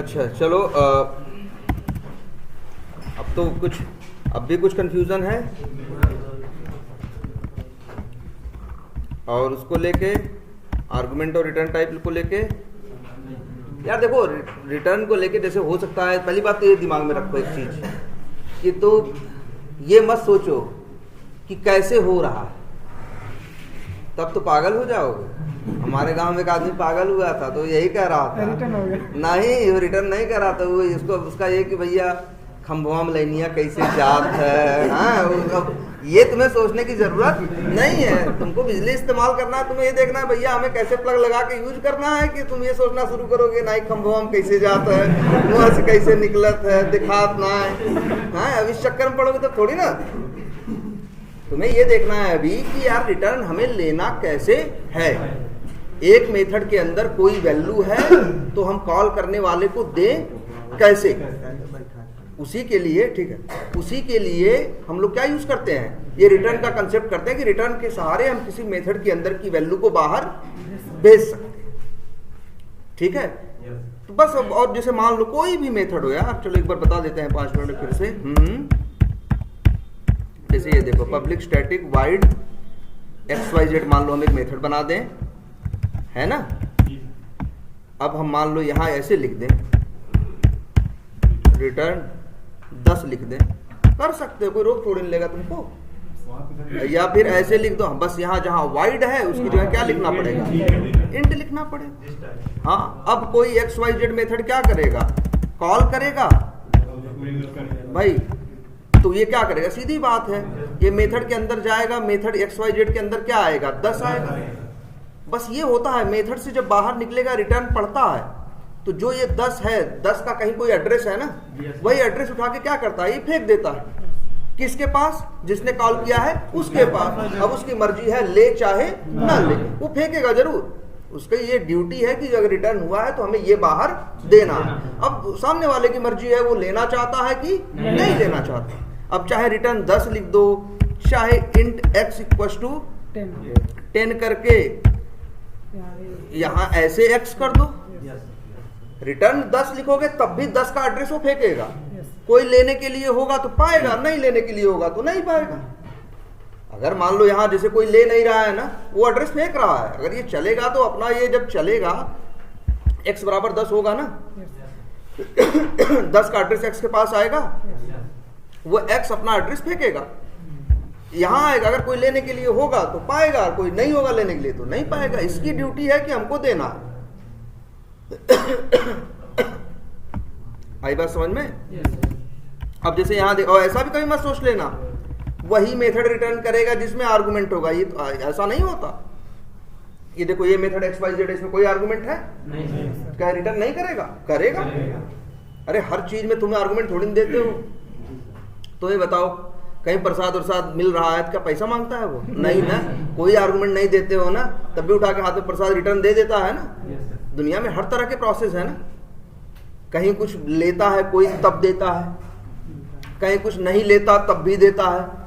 अच्छा चलो, अब भी कुछ कंफ्यूजन है और उसको लेके आर्गुमेंट और रिटर्न टाइप को लेके। यार देखो, रिटर्न को लेके जैसे हो सकता है, पहली बात तो ये दिमाग में रखो एक चीज कि तो ये मत सोचो कि कैसे हो रहा है, तब तो पागल हो जाओगे। हमारे गांव में एक आदमी पागल हुआ था तो यही कह रहा था, रिटर्न हो गया। नहीं वो रिटर्न नहीं कर रहा था, वो इसको उसका ये कि भैया खम्भवा में लैनिया कैसे जात है। हाँ, ये तुम्हें सोचने की जरूरत नहीं है। तुमको बिजली इस्तेमाल करना है, तुम्हें ये देखना है भैया हमें कैसे प्लग लगा के यूज करना है, कि तुम ये सोचना शुरू करोगे नहीं खम्भवा में कैसे जात है, मुँह से कैसे निकलत है, दिखात ना है। हाँ, अब इस चक्कर में पड़ोगे तो थोड़ी ना। तुम्हें ये देखना है अभी कि यार रिटर्न हमें लेना कैसे है। एक मेथड के अंदर कोई वैल्यू है तो हम कॉल करने वाले को दें कैसे, उसी के लिए, ठीक है, उसी के लिए हम लोग क्या यूज करते हैं, ये रिटर्न का कंसेप्ट करते हैं कि रिटर्न के सहारे हम किसी मेथड के अंदर की वैल्यू को बाहर भेज सकते हैं। ठीक है, तो बस अब, और जैसे मान लो कोई भी मेथड हो यार, चलो एक बार बता देते हैं 5 मिनट फिर से। जैसे ये देखो, पब्लिक स्टैटिक वाइड XYZ मान लो हम एक मेथड बना दें, है ना। अब हम मान लो यहां ऐसे लिख दें, रिटर्न 10 लिख दें, कर सकते हो, कोई रोक थोड़ी नहीं लेगा तुमको। या फिर ऐसे लिख दो, बस यहाँ जहां वाइड है उसकी जगह क्या लिखना पड़ेगा, इंट लिखना पड़ेगा। हाँ, अब कोई XYZ मेथड क्या करेगा, कॉल करेगा भाई, तो ये क्या करेगा, सीधी बात है, ये मेथड के अंदर जाएगा, मेथड XYZ के अंदर क्या आएगा, 10 आएगा। बस ये होता है, मेथड से जब बाहर निकलेगा रिटर्न पढ़ता है, तो जो ये 10 है, 10 का कहीं कोई एड्रेस है ना, वही एड्रेस उठा के क्या करता है, ये फेंक देता है किसके पास, जिसने कॉल किया है उसके पास। अब उसकी मर्जी है, ले चाहे ना ले, वो फेंकेगा जरूर। उसकी ये ड्यूटी है कि अगर रिटर्न हुआ है तो हमें ये बाहर देना है। अब सामने वाले की मर्जी है, वो लेना चाहता है कि नहीं लेना चाहता। अब चाहे रिटर्न 10 लिख दो, चाहे इंट x इक्वल टू 10 करके यहां ऐसे x कर दो, रिटर्न 10 लिखोगे तब भी 10 का एड्रेस वो फेंकेगा। कोई लेने के लिए होगा तो पाएगा, नहीं लेने के लिए होगा तो नहीं पाएगा। अगर मान लो यहां जैसे कोई ले नहीं रहा है ना, वो एड्रेस फेंक रहा है, अगर ये चलेगा तो अपना ये जब चलेगा x बराबर 10 होगा ना, 10 का एड्रेस x के पास आएगा, वो x अपना एड्रेस फेंकेगा, यहां आएगा। अगर कोई लेने के लिए होगा तो पाएगा, कोई नहीं होगा लेने के लिए तो नहीं पाएगा। इसकी ड्यूटी है कि हमको देना है। आई बात समझ में? अब जैसे यहां देखो, ऐसा भी कभी मत सोच लेना वही मेथड रिटर्न करेगा जिसमें आर्गुमेंट होगा, ये तो ऐसा नहीं होता। ये देखो, ये मेथड XYZ, इसमें कोई आर्गुमेंट है नहीं, क्या रिटर्न नहीं करेगा, करेगा। अरे हर चीज में तुम्हें आर्गुमेंट थोड़ी देते हो। तो ये बताओ, कहीं प्रसाद उरसाद मिल रहा है, क्या पैसा मांगता है वो? नहीं ना, कोई आर्गुमेंट नहीं देते हो ना, तब भी उठा के हाथ में प्रसाद रिटर्न दे देता है ना। दुनिया में हर तरह के प्रोसेस है ना, कहीं कुछ लेता है कोई तब देता है, कहीं कुछ नहीं लेता तब भी देता है,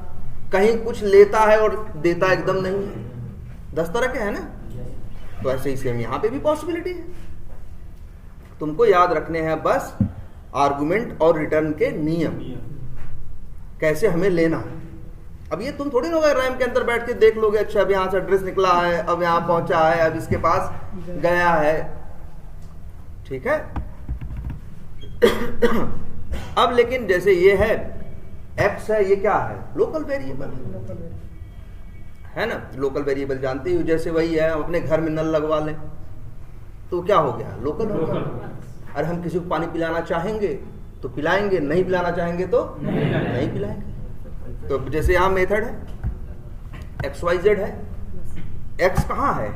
कहीं कुछ लेता है और देता एकदम नहीं है। 10 तरह के है ना। तो ऐसे ही सेम यहाँ पे भी पॉसिबिलिटी है। तुमको याद रखने हैं बस आर्गुमेंट और रिटर्न के नियम, कैसे हमें लेना है। अब ये तुम थोड़ी ना रैम के अंदर बैठ के देख लोगे, अच्छा अब यहाँ से एड्रेस निकला है, अब यहाँ पहुंचा है, अब इसके पास गया है। ठीक है। अब लेकिन जैसे ये है x है, ये क्या है, लोकल वेरिएबल है ना। लोकल वेरिएबल जानते ही, जैसे वही है, हम अपने घर में नल लगवा लें तो क्या हो गया, लोकल होगा। अरे हम किसी को पानी पिलाना चाहेंगे तो पिलाएंगे, नहीं पिलाना चाहेंगे तो नहीं पिलाएंगे। तो जैसे यहाँ मेथड है XYZ है, x कहाँ है,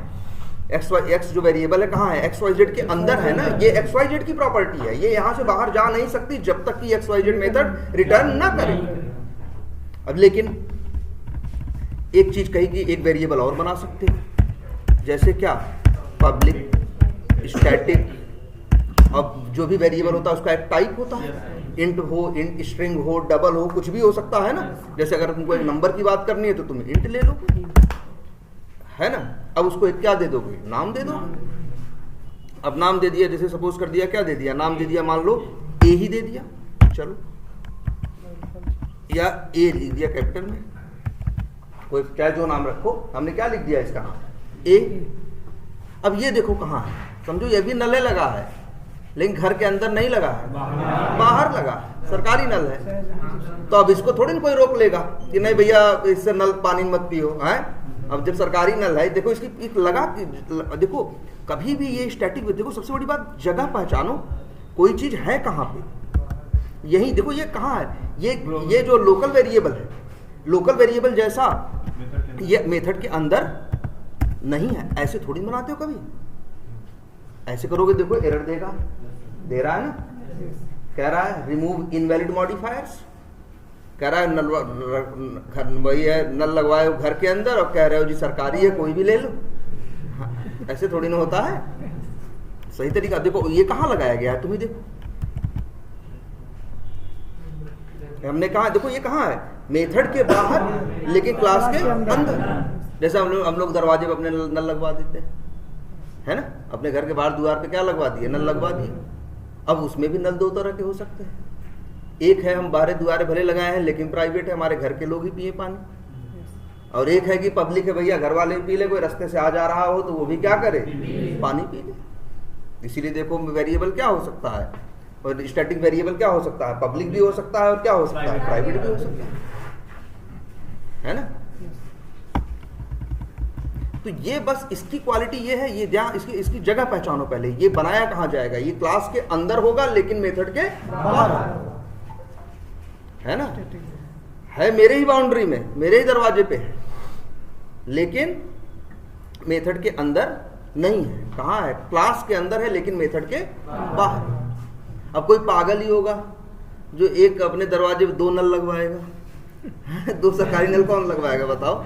x जो वेरिएबल है कहाँ है, XYZ के अंदर है ना। ये XYZ की प्रॉपर्टी है, ये यहाँ से बाहर जा नहीं सकती जब तक कि XYZ मेथड रिटर्न ना करे। अब लेकिन एक चीज कही कि एक वेरिएबल और बना सकते हैं, जैसे क्या, पब्लिक स्टैटिक। अब जो भी वेरिएबल होता है उसका एक टाइप होता है, इंट हो, इंट स्ट्रिंग हो, डबल हो, कुछ भी हो सकता है ना। जैसे अगर तुमको एक नंबर की बात करनी है तो तुम इंट ले लो, है ना। अब उसको एक क्या दे दोगे, नाम दे दोगे। अब नाम दे दिया, जैसे सपोज कर दिया, क्या दे दिया, नाम दे दिया, मान लो ए ही दे दिया, चलो, या ए लिख दिया कैपिटल में, कोई चाहे जो नाम रखो, हमने क्या लिख दिया इसका नाम ए। अब ये देखो कहाँ है, समझो ये भी नल लगा है, लेकिन घर के अंदर नहीं लगा है, बाहर लगा है, सरकारी नल है। तो अब इसको थोड़ी ना कोई रोक लेगा कि नहीं भैया इससे नल पानी मत पियो, है। अब जब सरकारी नल है, देखो इसकी एक लगा, देखो कभी भी ये स्टैटिक, देखो सबसे बड़ी बात जगह पहचानो, कोई चीज है कहाँ पे, यही देखो ये कहाँ है, ये जो लोकल वेरिएबल है, लोकल वेरिएबल जैसा ये मेथड के अंदर नहीं है, ऐसे थोड़ी बनाते हो कभी, ऐसे करोगे देखो एरर देगा, दे रहा है ना, कह रहा है रिमूव इनवैलिड मॉडिफायर्स, कह रहा है नल वही है, नल लगवाए हो घर के अंदर और कह रहे हो जी सरकारी है कोई भी ले लो, ऐसे थोड़ी ना होता है, सही तरीका। देखो ये कहाँ लगाया गया है, तुम्हें देखो, हमने कहा देखो ये कहाँ है, मेथड के बाहर लेकिन क्लास के अंदर। जैसे हम लोग दरवाजे पे अपने नल लगवा देते हैं, है ना, अपने घर के बाहर द्वार पे क्या लगवा दिए, नल लगवा दिए। अब उसमें भी नल दो तरह के हो सकते हैं, एक है हम बाहर द्वारे भले लगाए हैं लेकिन प्राइवेट है, हमारे घर के लोग ही पिए पानी, और एक है कि पब्लिक है, भैया घर वाले पी ले, कोई रास्ते से आ जा रहा हो तो वो भी क्या करे, पानी पी ले। इसीलिए देखो वेरिएबल क्या हो सकता है, और स्टैटिक वेरिएबल क्या हो सकता है, पब्लिक भी हो सकता है और क्या हो सकता है, प्राइवेट भी हो सकता है ना। तो ये बस इसकी क्वालिटी ये है, ये ध्यान, इसकी जगह पहचानो पहले, ये बनाया कहाँ जाएगा, ये क्लास के अंदर होगा लेकिन मेथड के बाहर, है ना, है मेरे ही बाउंड्री में, मेरे ही दरवाजे पे है, लेकिन मेथड के अंदर नहीं है। कहाँ है, क्लास के अंदर है लेकिन मेथड के बाहर। अब कोई पागल ही होगा जो एक अपने दरवाजे पे दो नल लगवाएगा दो सरकारी नल कौन लगवाएगा बताओ,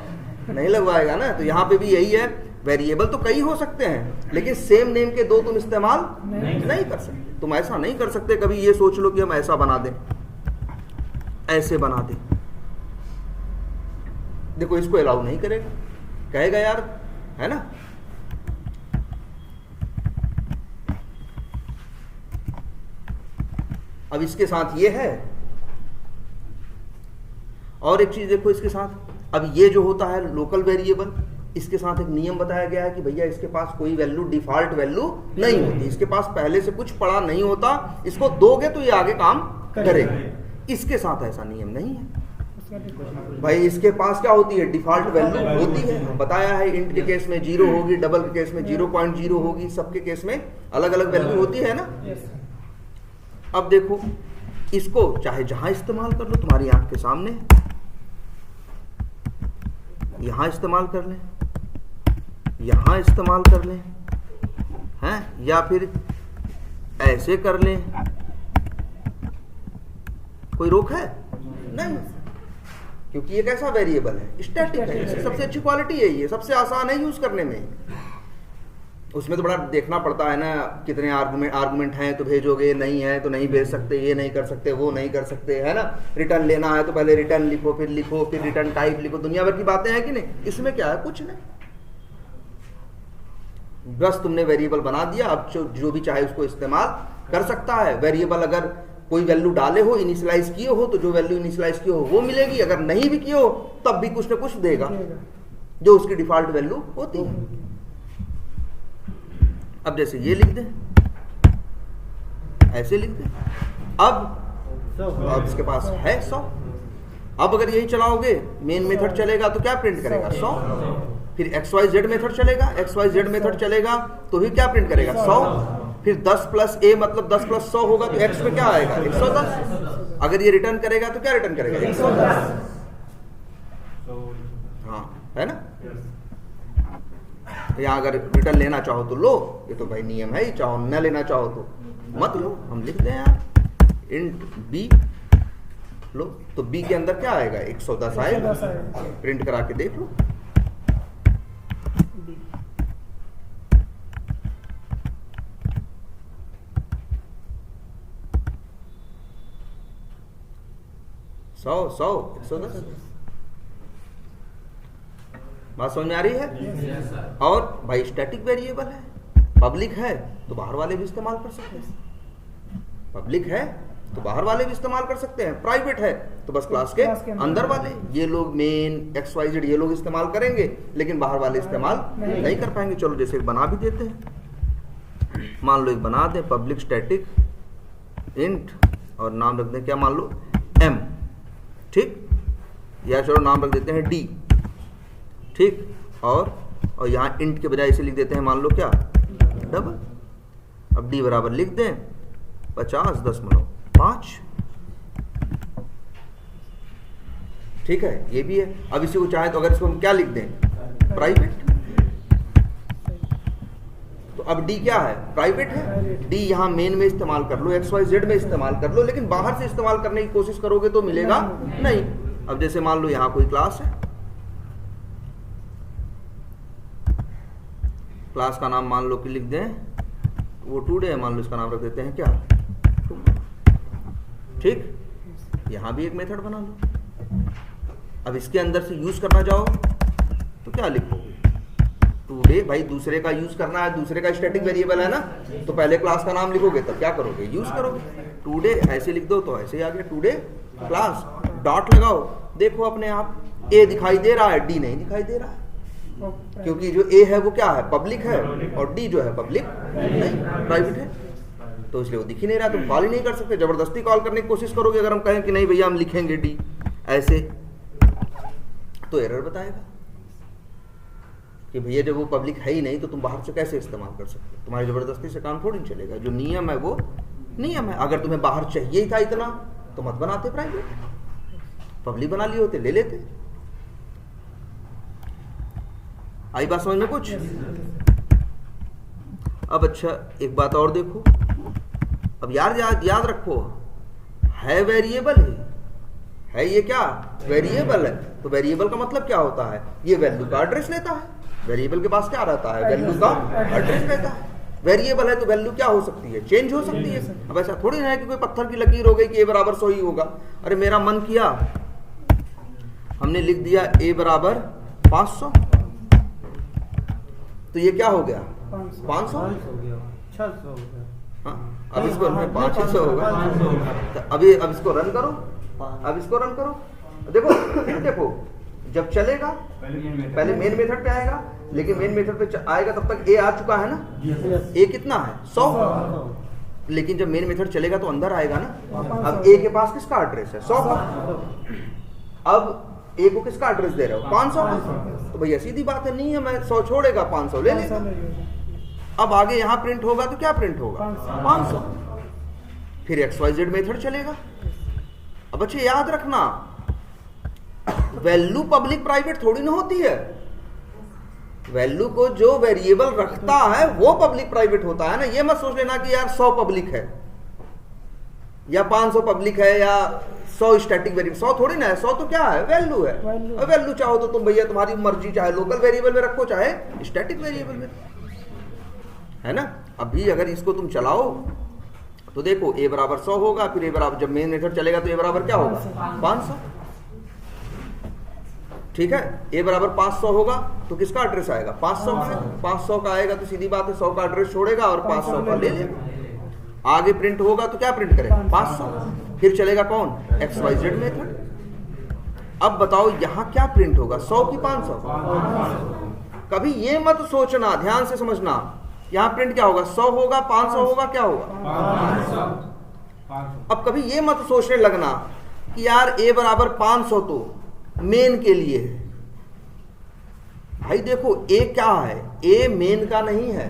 नहीं लगवाएगा ना। तो यहाँ पे भी यही है, वेरिएबल तो कई हो सकते हैं लेकिन सेम नेम के दो तुम इस्तेमाल नहीं कर सकते। तुम ऐसा नहीं कर सकते कभी ये सोच लो कि हम ऐसा बना दें, ऐसे बना दें, देखो इसको अलाउ नहीं करेगा, कहेगा यार, है ना। अब इसके साथ ये है, और एक चीज देखो इसके साथ, अब ये जो होता है लोकल वेरिएबल, इसके साथ एक नियम बताया गया है कि भैया इसके पास कोई वैल्यू, डिफॉल्ट वैल्यू नहीं होती, इसके पास पहले से कुछ पड़ा नहीं होता, इसको दोगे तो ये आगे काम करेगा। इसके साथ ऐसा नियम नहीं है भाई, इसके पास क्या होती है, डिफॉल्ट वैल्यू होती है। बताया है इंट के केस में 0 होगी, डबल के केस में 0.0 होगी, सबके केस में अलग अलग वैल्यू होती है ना। अब देखो इसको चाहे जहां इस्तेमाल कर लो, तुम्हारी आंख के सामने, यहां इस्तेमाल कर लें, यहां इस्तेमाल कर लें, हैं, या फिर ऐसे कर लें, कोई रोक है नहीं, क्योंकि ये कैसा वेरिएबल है, स्टैटिक है। इसकी सबसे अच्छी क्वालिटी है, ये सबसे आसान है यूज करने में। उसमें तो बड़ा देखना पड़ता है ना, कितने आर्गुमेंट हैं तो भेजोगे, नहीं है तो नहीं भेज सकते, ये नहीं कर सकते, वो नहीं कर सकते, है ना। रिटर्न लेना है तो पहले रिटर्न लिखो, फिर रिटर्न टाइप लिखो, दुनिया भर की बातें हैं कि नहीं। इसमें क्या है, कुछ नहीं, बस तुमने वेरिएबल बना दिया, अब जो भी चाहे उसको इस्तेमाल कर सकता है। वेरिएबल अगर कोई वैल्यू डाले हो, इनिशियलाइज किए हो, तो जो वैल्यू इनिशियलाइज किए हो वो मिलेगी, अगर नहीं भी किए हो तब भी कुछ ना कुछ देगा जो उसकी डिफॉल्ट वैल्यू होती है। अब जैसे ये लिख दें, ऐसे लिख दें, अब इसके पास है 100। अब अगर यही चलाओगे, मेन मेथड चलेगा तो क्या प्रिंट करेगा, 100। फिर XYZ मेथड चलेगा, XYZ मेथड चलेगा तो भी क्या प्रिंट करेगा, 100। फिर 10 + A मतलब 10 + 100 होगा तो X में क्या आएगा, 110। अगर ये रिटर्न करेगा तो क्या रिटर्न करेगा, 110। हाँ, है ना। यहाँ अगर रिटर्न लेना चाहो तो लो, ये तो भाई नियम है ही, चाहो न लेना चाहो तो मत लो। हम लिख दें यार इंट B लो, तो B के अंदर क्या आएगा, 110 आएगा। प्रिंट करा के देख लो, सौ 110। बात समझ में आ रही है। और भाई स्टैटिक वेरिएबल है, पब्लिक है तो बाहर वाले भी इस्तेमाल कर सकते हैं, पब्लिक है तो बाहर वाले भी इस्तेमाल कर सकते हैं, प्राइवेट है तो बस क्लास के अंदर वाले, ये लोग मेन XYZ ये लोग इस्तेमाल करेंगे, लेकिन बाहर वाले इस्तेमाल नहीं कर पाएंगे। चलो जैसे एक बना भी देते हैं, मान लो एक बना दें पब्लिक स्टैटिक इंट और नाम रख दें क्या, मान लो M, ठीक, या चलो नाम रख देते हैं D, ठीक, और यहाँ इंट के बजाय इसे लिख देते हैं मान लो क्या, डबल। अब D बराबर लिख दें 50.5, ठीक है, ये भी है। अब इसी को चाहे तो अगर इसको हम क्या लिख दें, प्राइवेट, तो अब D क्या है, प्राइवेट है। D यहाँ मेन में इस्तेमाल कर लो, XYZ में इस्तेमाल कर लो, लेकिन बाहर से इस्तेमाल करने की कोशिश करोगे तो मिलेगा नहीं। अब जैसे मान लो यहाँ कोई क्लास है, क्लास का नाम मान लो कि लिख दें वो टुडे है, मान लो इसका नाम रख देते हैं क्या, ठीक, यहां भी एक मेथड बना लो। अब इसके अंदर से यूज करना जाओ तो क्या लिखोगे, टुडे, भाई दूसरे का यूज करना है, दूसरे का स्टैटिक वेरिएबल है ना, तो पहले क्लास का नाम लिखोगे तब क्या करोगे, यूज करोगे। टुडे ऐसे लिख दो तो ऐसे ही आ गया, टुडे क्लास, डॉट लगाओ, देखो अपने आप ए दिखाई दे रहा है, डी नहीं दिखाई दे रहा है, क्योंकि जो ए है वो क्या है, पब्लिक है, और डी जो है पब्लिक नहीं, प्राइवेट है, तो इसलिए वो दिख ही नहीं रहा, तुम कॉल ही नहीं कर सकते। जबरदस्ती कॉल करने की कोशिश करोगे, अगर हम कहें कि नहीं भैया हम लिखेंगे डी ऐसे, तो एरर बताएगा कि भैया जब वो पब्लिक है ही नहीं तो तुम बाहर से कैसे इस्तेमाल कर सकते हो, तुम्हारी जबरदस्ती से काम थोड़ी चलेगा। जो नियम है वो नियम है, अगर तुम्हें बाहर चाहिए ही था इतना तो मत बनाते प्राइवेट, पब्लिक बना लिए होते, ले लेते। आई बात समझ में कुछ? अब अच्छा एक बात और देखो, अब याद रखो, है वेरिएबल है ये क्या, वेरिएबल है, तो वेरिएबल का मतलब क्या होता है, ये वैल्यू का एड्रेस लेता है, वेरिएबल के पास क्या रहता है, वैल्यू का एड्रेस लेता है। वेरिएबल है तो वैल्यू क्या हो सकती है, चेंज हो सकती है। अब ऐसा थोड़ी ना है कि कोई पत्थर की लकीर हो गई कि ए बराबर 100 ही होगा। अरे मेरा मन किया, हमने लिख दिया ए बराबर 500, तो ये क्या हो गया, 500 हो गया, 600 हो गया। हाँ, अब इसको 500 होगा, अभी अब इसको रन करो, अब इसको रन करो, देखो जब चलेगा पहले मेन मेथड पे आएगा, लेकिन मेन मेथड पे आएगा तब तक ए आ चुका है ना, ए कितना है 100, लेकिन जब मेन मेथड चलेगा तो अंदर आएगा ना। अब ए के पास किसका एड्रेस है, 100 का, अब ए को किसका एड्रेस दे रहे हो, 500 का, तो भैया सीधी बात है, नहीं है मैं 100 छोड़ेगा 500 ले लेगा। अब आगे यहाँ प्रिंट होगा तो क्या प्रिंट होगा, 500, फिर XYZ मेथड चलेगा। अब अच्छे याद रखना, वैल्यू पब्लिक प्राइवेट थोड़ी ना होती है, वैल्यू को जो वेरिएबल रखता है वो पब्लिक प्राइवेट होता है ना। ये मत सोच लेना कि यार 100 पब्लिक है या 500 पब्लिक है या 100 स्टैटिक वेरिएबल, 100 थोड़ी ना है, 100 तो क्या है, वैल्यू है। वैल्यू चाहो तो तुम भैया तुम्हारी मर्जी, चाहे लोकल वेरिएबल में रखो चाहे स्टैटिक वेरिएबल में, है ना। अभी अगर इसको तुम चलाओ तो देखो ए बराबर 100 होगा, फिर ए बराबर, जब मेन मेथड चलेगा तो ए बराबर क्या होगा, 500, ठीक है। ए बराबर 500 होगा तो किसका एड्रेस आएगा, 500 का, 500 का आएगा तो सीधी बात है 100 का एड्रेस छोड़ेगा और 500 का ले लेगा। आगे प्रिंट होगा तो क्या प्रिंट करेगा, 500, फिर चलेगा कौन, XYZ मेथड। अब बताओ यहाँ क्या प्रिंट होगा, 100 की 500? कभी ये मत सोचना, ध्यान से समझना, यहाँ प्रिंट क्या होगा, 100 होगा, 500 होगा, क्या होगा, 500। अब कभी ये मत सोचने लगना कि यार ए बराबर 500 तो मेन के लिए है। भाई देखो ए क्या है, ए मेन का नहीं है,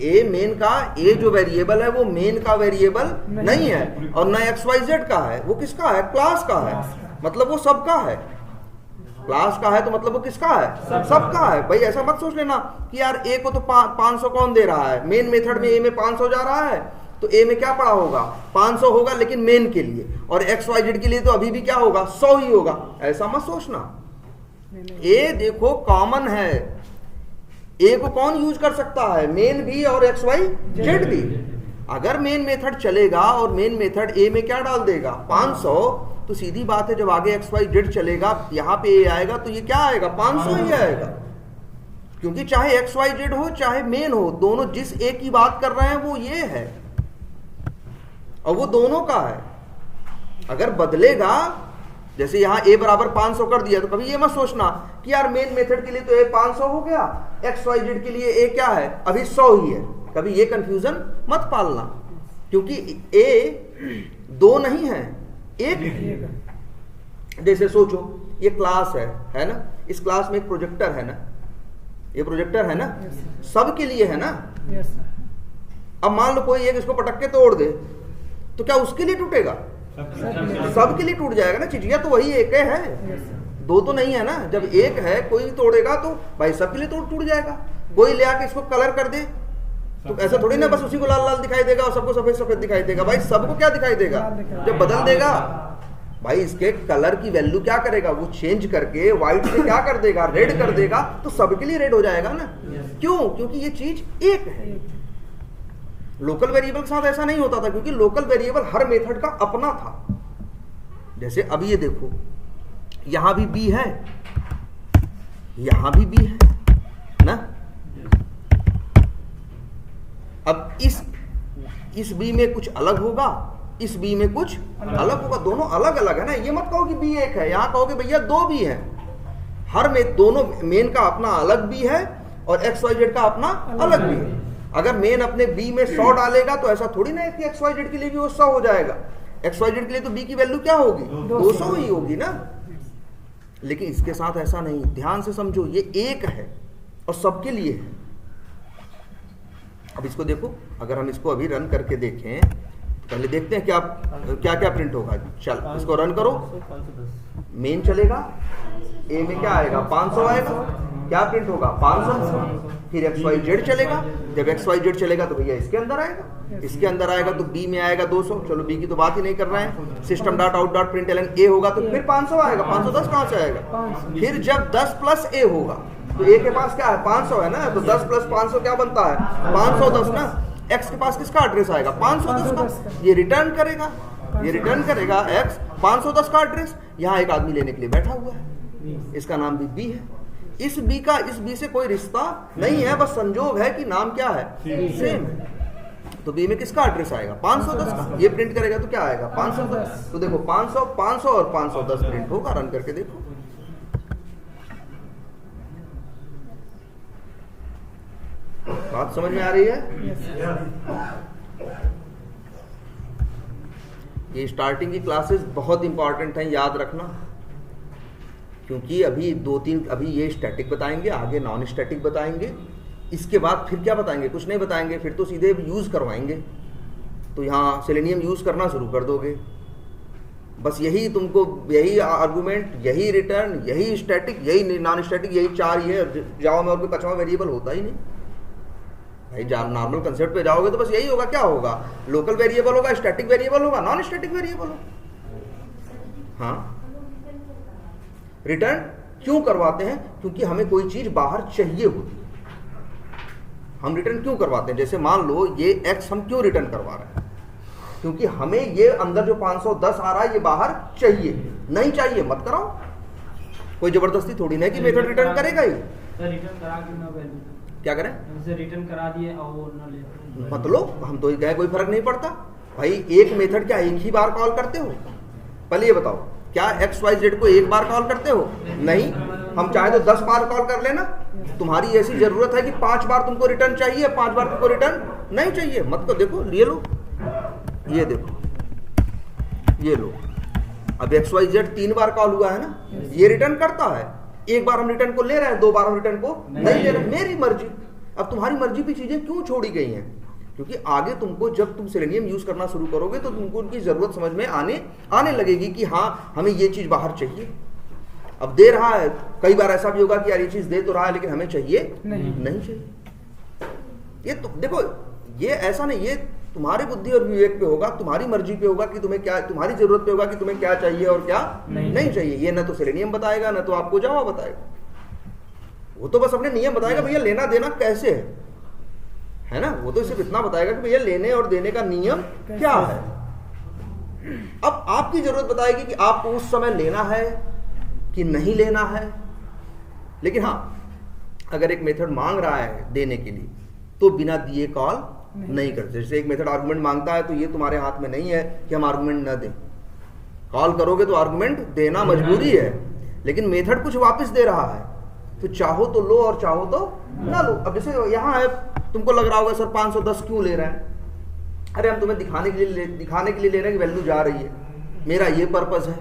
ए मेन का, ए जो वेरिएबल है वो मेन का वेरिएबल नहीं है, और ना XYZ का है, वो किसका है, क्लास का है, मतलब वो सबका है। क्लास का है तो मतलब वो किसका है, सबका है। भाई ऐसा मत सोच लेना कि यार ए को तो 500 कौन दे रहा है, मेन मेथड में ए में 500 जा रहा है तो ए में क्या पड़ा होगा, 500 होगा, लेकिन मेन के लिए, और XYZ के लिए तो अभी भी क्या होगा, 100 ही होगा। ऐसा मत सोचना, ए देखो कॉमन है, ए को कौन यूज कर सकता है, मेन भी और XYZ भी। अगर मेन मेथड चलेगा और मेन मेथड ए में क्या डाल देगा, 500, तो सीधी बात है जब आगे XYZ चलेगा यहाँ पे ए आएगा तो ये क्या आएगा, 500 ही आएगा। क्योंकि चाहे XYZ हो चाहे मेन हो, दोनों जिस ए की बात कर रहे हैं वो ये है और वो दोनों का है। अगर बदलेगा, जैसे यहां a बराबर 500 कर दिया, तो कभी ये मत सोचना कि यार मेन मेथड के लिए तो a 500 हो गया, XYZ के लिए a क्या है, अभी 100 ही है। कभी ये कंफ्यूजन मत पालना, क्योंकि a 2 नहीं है, 1 है। जैसे सोचो ये क्लास है ना, इस क्लास में एक प्रोजेक्टर है ना, ये प्रोजेक्टर है ना, सबके लिए है ना। अब मान लो कोई एक इसको पटक के तोड़ दे, तो क्या उसके लिए टूटेगा? सबके लिए टूट जाएगा ना। चिड़िया तो वही एक है, 2 तो नहीं है ना। जब एक है कोई तोड़ेगा तो भाई सबके लिए टूट जाएगा। कोई ले आके इसको कलर कर दे तो ऐसा थोड़ी ना बस उसी को लाल लाल दिखाई देगा और सबको सफेद सफेद दिखाई देगा। भाई सबको क्या दिखाई देगा? जब बदल देगा भाई इसके कलर की वैल्यू क्या करेगा, वो चेंज करके व्हाइट से क्या कर देगा, रेड कर देगा, तो सबके लिए रेड हो जाएगा ना। क्यों? क्योंकि ये चीज एक है। लोकल वेरिएबल के साथ ऐसा नहीं होता था, क्योंकि लोकल वेरिएबल हर मेथड का अपना था। जैसे अब ये देखो, यहां भी बी है, यहां भी बी है ना। अब इस बी में कुछ अलग होगा, इस बी में कुछ अलग होगा, दोनों अलग अलग है ना। ये मत कहो कि बी एक है, यहां कहोगे भैया 2 बी है। हर में दोनों मेन का अपना अलग बी है और XYZ का अपना अलग बी है। अगर मेन अपने बी में 100 डालेगा तो ऐसा थोड़ी ना है कि XYZ के लिए भी वो 100 हो जाएगा। XYZ के लिए तो बी की वैल्यू क्या होगी, 200 ही होगी ना। लेकिन इसके साथ ऐसा नहीं। ध्यान से समझो, ये एक है और सबके लिए है। अब इसको देखो, अगर हम इसको अभी रन करके देखें, पहले देखते हैं क्या क्या क्या प्रिंट होगा। चल इसको रन करो, मेन चलेगा, ए में क्या आएगा, 500 आएगा। क्या प्रिंट होगा, 500। फिर XYZ चलेगा, जब XYZ चलेगा तो भैया इसके अंदर आएगा, इसके अंदर आएगा तो बी में आएगा 200। चलो बी की तो बात ही नहीं कर रहे हैं। System dot out dot println a होगा तो फिर 500 आएगा। 510 कहां से आएगा? फिर जब 10 प्लस ए होगा तो ए के पास क्या है, 500 है ना, तो 10 प्लस 500 क्या बनता है, 510 ना। एक्स के पास किसका एड्रेस आएगा, 510 का। ये रिटर्न करेगा, ये रिटर्न करेगा एक्स 510 का एड्रेस। यहाँ एक आदमी लेने के लिए बैठा हुआ है, इसका नाम भी बी है। इस बी का इस बी से कोई रिश्ता नहीं है, बस संजोग है कि नाम क्या है, सेम है। तो बी में किसका एड्रेस आएगा, 510 का। ये प्रिंट करेगा तो क्या आएगा, 510। तो देखो 500 500 और 510 प्रिंट होगा। रन करके देखो, बात समझ में आ रही है? ये स्टार्टिंग की क्लासेस बहुत इंपॉर्टेंट हैं, याद रखना। क्योंकि अभी 2-3 अभी ये स्टैटिक बताएंगे, आगे नॉन स्टैटिक बताएंगे, इसके बाद फिर क्या बताएंगे, कुछ नहीं बताएंगे, फिर तो सीधे यूज करवाएंगे। तो यहाँ सेलेनियम यूज करना शुरू कर दोगे। बस यही तुमको, यही आर्गुमेंट, यही रिटर्न, यही स्टैटिक, यही नॉन स्टैटिक, यही 4 ही है। जावा में और कोई 5वां वेरिएबल होता ही नहीं भाई। नॉर्मल कंसेप्ट पे जाओगे तो बस यही होगा। क्या होगा, लोकल वेरिएबल होगा, स्टैटिक वेरिएबल होगा, नॉन स्टैटिक वेरिएबल होगा। हाँ, रिटर्न क्यों करवाते हैं, क्योंकि हमें कोई चीज बाहर चाहिए होती है। हम रिटर्न क्यों करवाते हैं, जैसे मान लो ये x हम क्यों रिटर्न करवा रहे हैं, क्योंकि हमें ये अंदर जो 510 आ रहा है ये बाहर चाहिए। नहीं चाहिए मत कराओ, कोई जबरदस्ती थोड़ी ना कि मेथड रिटर्न करेगा ही। रिटर्न करा के ना वैल्यू क्या करें, रिटर्न करा दिए और वो ना ले मत लो, हम तो गए, कोई फर्क नहीं पड़ता भाई। एक मेथड क्या एक ही बार कॉल करते हो? पहले ये बताओ, क्या XYZ को एक बार कॉल करते हो? नहीं। हम चाहे तो 10 बार कॉल कर लेना। तुम्हारी ऐसी जरूरत है कि 5 बार तुमको रिटर्न चाहिए, 5 बार तुमको रिटर्न नहीं चाहिए, मत को देखो, ये लो, ये देखो, ये लो। अब XYZ 3 बार कॉल हुआ है ना, ये रिटर्न करता है। एक बार हम रिटर्न को ले रहे हैं, 2 बार हम रिटर्न को नहीं ले रहे, मेरी मर्जी। अब तुम्हारी मर्जी पे चीजें क्यों छोड़ी गई हैं, क्योंकि आगे तुमको जब तुम सेलेनियम यूज करना शुरू करोगे तो तुमको उनकी जरूरत समझ में आने लगेगी कि हाँ हमें ये चीज बाहर चाहिए। अब दे रहा है, कई बार ऐसा भी होगा कि यार ये चीज दे तो रहा है लेकिन हमें चाहिए नहीं चाहिए। ये तो देखो, ये ऐसा नहीं, ये तुम्हारी बुद्धि और विवेक पे होगा, तुम्हारी मर्जी पे होगा कि तुम्हें क्या, तुम्हारी जरूरत पे होगा कि तुम्हें क्या चाहिए और क्या नहीं चाहिए। ये ना तो सेलेनियम बताएगा ना तो आपको जावा बताएगा। वो तो बस अपने नियम बताएगा, भैया लेना देना कैसे है ना। वो तो सिर्फ इतना बताएगा कि भैया लेने और देने का नियम क्या है। अब आपकी जरूरत बताएगी कि आपको उस समय लेना है कि नहीं लेना है। लेकिन हाँ, अगर एक मेथड मांग रहा है देने के लिए तो बिना दिए कॉल नहीं करते। जैसे एक मेथड आर्गुमेंट मांगता है तो ये तुम्हारे हाथ में नहीं है कि हम आर्गुमेंट न दें। कॉल करोगे तो आर्गुमेंट देना मजबूरी है, लेकिन मेथड कुछ वापस दे रहा है तो चाहो तो लो और चाहो तो ना लो। अब जैसे यहाँ है, तुमको लग रहा होगा सर 510 क्यों ले रहे हैं? अरे हम तुम्हें दिखाने के लिए ले रहे हैं कि वैल्यू जा रही है, मेरा ये पर्पस है।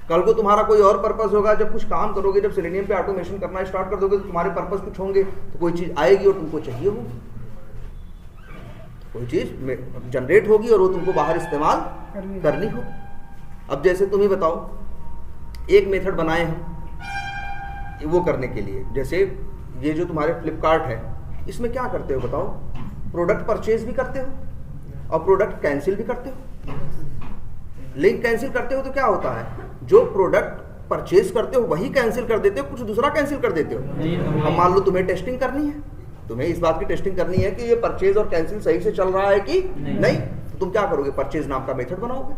कल को तुम्हारा कोई और पर्पस होगा, जब कुछ काम करोगे, जब सेलेनियम पे ऑटोमेशन करना स्टार्ट कर दोगे तो तुम्हारे पर्पस कुछ होंगे, तो कोई चीज आएगी और तुमको चाहिए होगी, कोई चीज जनरेट होगी और वो तुमको बाहर इस्तेमाल करनी हो। अब जैसे तुम ही बताओ, एक मेथड बनाए हम वो करने के लिए, जैसे ये जो तुम्हारे फ्लिपकार्ट है इसमें क्या करते हो बताओ? प्रोडक्ट परचेज भी करते हो और प्रोडक्ट कैंसिल भी करते हो। लिंक कैंसिल करते हो तो क्या होता है, जो प्रोडक्ट परचेज करते हो वही कैंसिल कर देते हो, कुछ दूसरा कैंसिल कर देते हो। अब मान लो तुम्हें टेस्टिंग करनी है, तुम्हें इस बात की टेस्टिंग करनी है कि ये परचेज और कैंसिल सही से चल रहा है कि नहीं। तो तुम क्या करोगे? परचेज नाम का मेथड बनाओगे,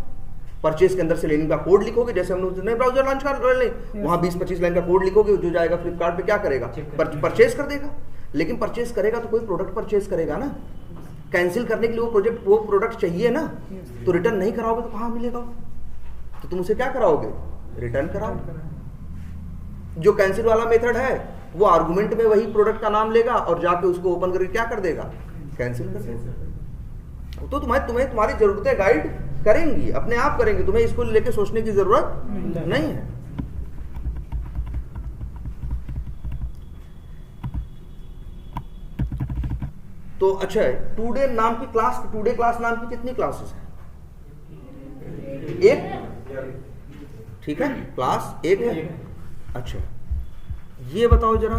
परचेज के अंदर सेलेनियम का कोड लिखोगे, जैसे हमने नए ब्राउजर लॉन्च कर ले वहां 20-25 लाइन का कोड लिखोगे, जो जाएगा फ्लिपकार्ट पे क्या करेगा? परचेज कर देगा। लेकिन परचेज करेगा तो कोई प्रोडक्ट परचेज करेगा ना, कैंसिल करने के लिए वो प्रोडक्ट चाहिए ना, तो रिटर्न नहीं कराओगे तो कहां मिलेगा? तो तुम उसे क्या कराओगे? रिटर्न कराओगे। जो कैंसिल वाला मेथड है वो आर्गुमेंट में वही प्रोडक्ट का नाम लेगा और जाके उसको ओपन करके क्या कर देगा? कैंसिल कर देगा। तो तुम्हारी जरूरतें गाइड करेंगी, अपने आप करेंगी, तुम्हें इसको लेके सोचने की जरूरत नहीं है। तो अच्छा, टुडे क्लास नाम की कितनी क्लासेस है? एक, ठीक है, क्लास एक है। अच्छा, ये बताओ जरा,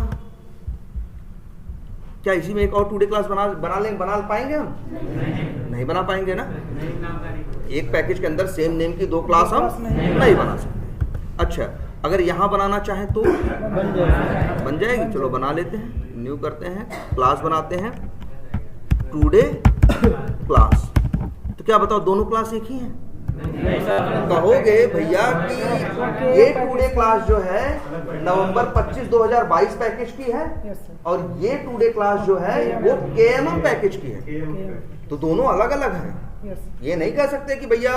क्या इसी में एक और टुडे क्लास बना पाएंगे हम? नहीं बना पाएंगे ना। एक पैकेज के अंदर सेम नेम की 2 क्लास हम नहीं बना सकते। अच्छा, अगर यहां बनाना चाहें तो बन जाएगी। चलो बना लेते हैं, न्यू करते हैं, क्लास बनाते हैं, टुडे क्लास। तो क्या बताओ, दोनों क्लास एक ही हैं? कहोगे भैया कि ये टुडे क्लास जो है नवंबर 25, 2022 पैकेज की है और ये टुडे क्लास जो है वो KMM पैकेज की है, तो दोनों अलग अलग हैं। ये नहीं कह सकते कि भैया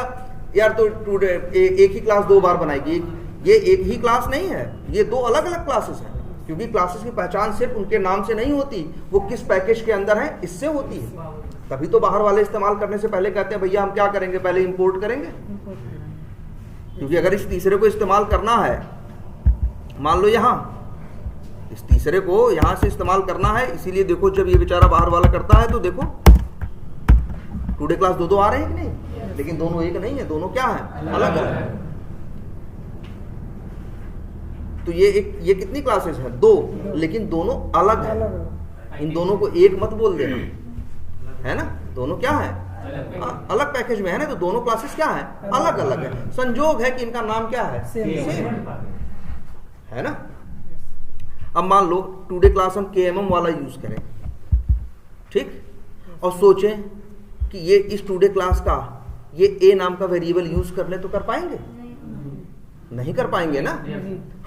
यार तो टुडे एक ही क्लास 2 बार बनाएगी। ये एक ही क्लास नहीं है, ये 2 अलग अलग क्लासेस हैं, क्योंकि क्लासेस की पहचान सिर्फ उनके नाम से नहीं होती, वो किस पैकेज के अंदर है इससे होती है। तभी तो बाहर वाले इस्तेमाल करने से पहले कहते हैं भैया हम क्या करेंगे, पहले इंपोर्ट करेंगे, क्योंकि अगर इस तीसरे को इस्तेमाल करना है, मान लो यहां इस तीसरे को यहां से इस्तेमाल करना है, इसीलिए देखो जब ये बेचारा बाहर वाला करता है तो देखो टुडे क्लास 2 आ रहे हैं कि नहीं, लेकिन दोनों एक नहीं है, दोनों क्या है? अलग अलग। तो ये कितनी क्लासेस है? 2, लेकिन दोनों अलग है। इन दोनों को एक मत बोल देना, है ना, दोनों क्या है? अलग पैकेज में है ना, तो दोनों क्लासेस क्या है? अलग अलग है। संजोग है कि इनका नाम क्या है? सेम है ना। अब मान लो टुडे क्लास हम KMM वाला यूज करें, ठीक, और सोचें कि ये इस टुडे क्लास का ये A नाम का वेरिएबल यूज कर ले, तो कर पाएंगे? नहीं कर पाएंगे ना।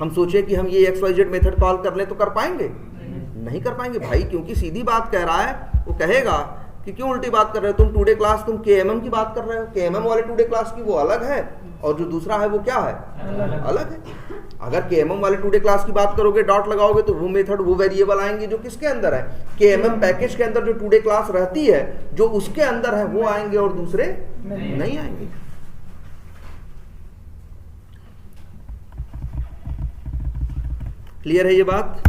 हम सोचे कि हम ये XYZ मेथड कॉल कर ले, तो कर पाएंगे? नहीं कर पाएंगे भाई, क्योंकि सीधी बात कह रहा है। वो कहेगा कि क्यों उल्टी बात कर रहे हो तुम, टुडे क्लास तुम KMM की बात कर रहे हो, KMM वाले टुडे क्लास की वो अलग है और जो दूसरा है वो क्या है? अलग है। अगर KMM वाले टुडे क्लास की बात करोगे, डॉट लगाओगे, तो वो मेथड वो वेरिएबल आएंगे जो किसके अंदर है? KMM पैकेज के अंदर जो टुडे क्लास रहती है, जो उसके अंदर है वो आएंगे और दूसरे नहीं आएंगे। क्लियर है ये बात?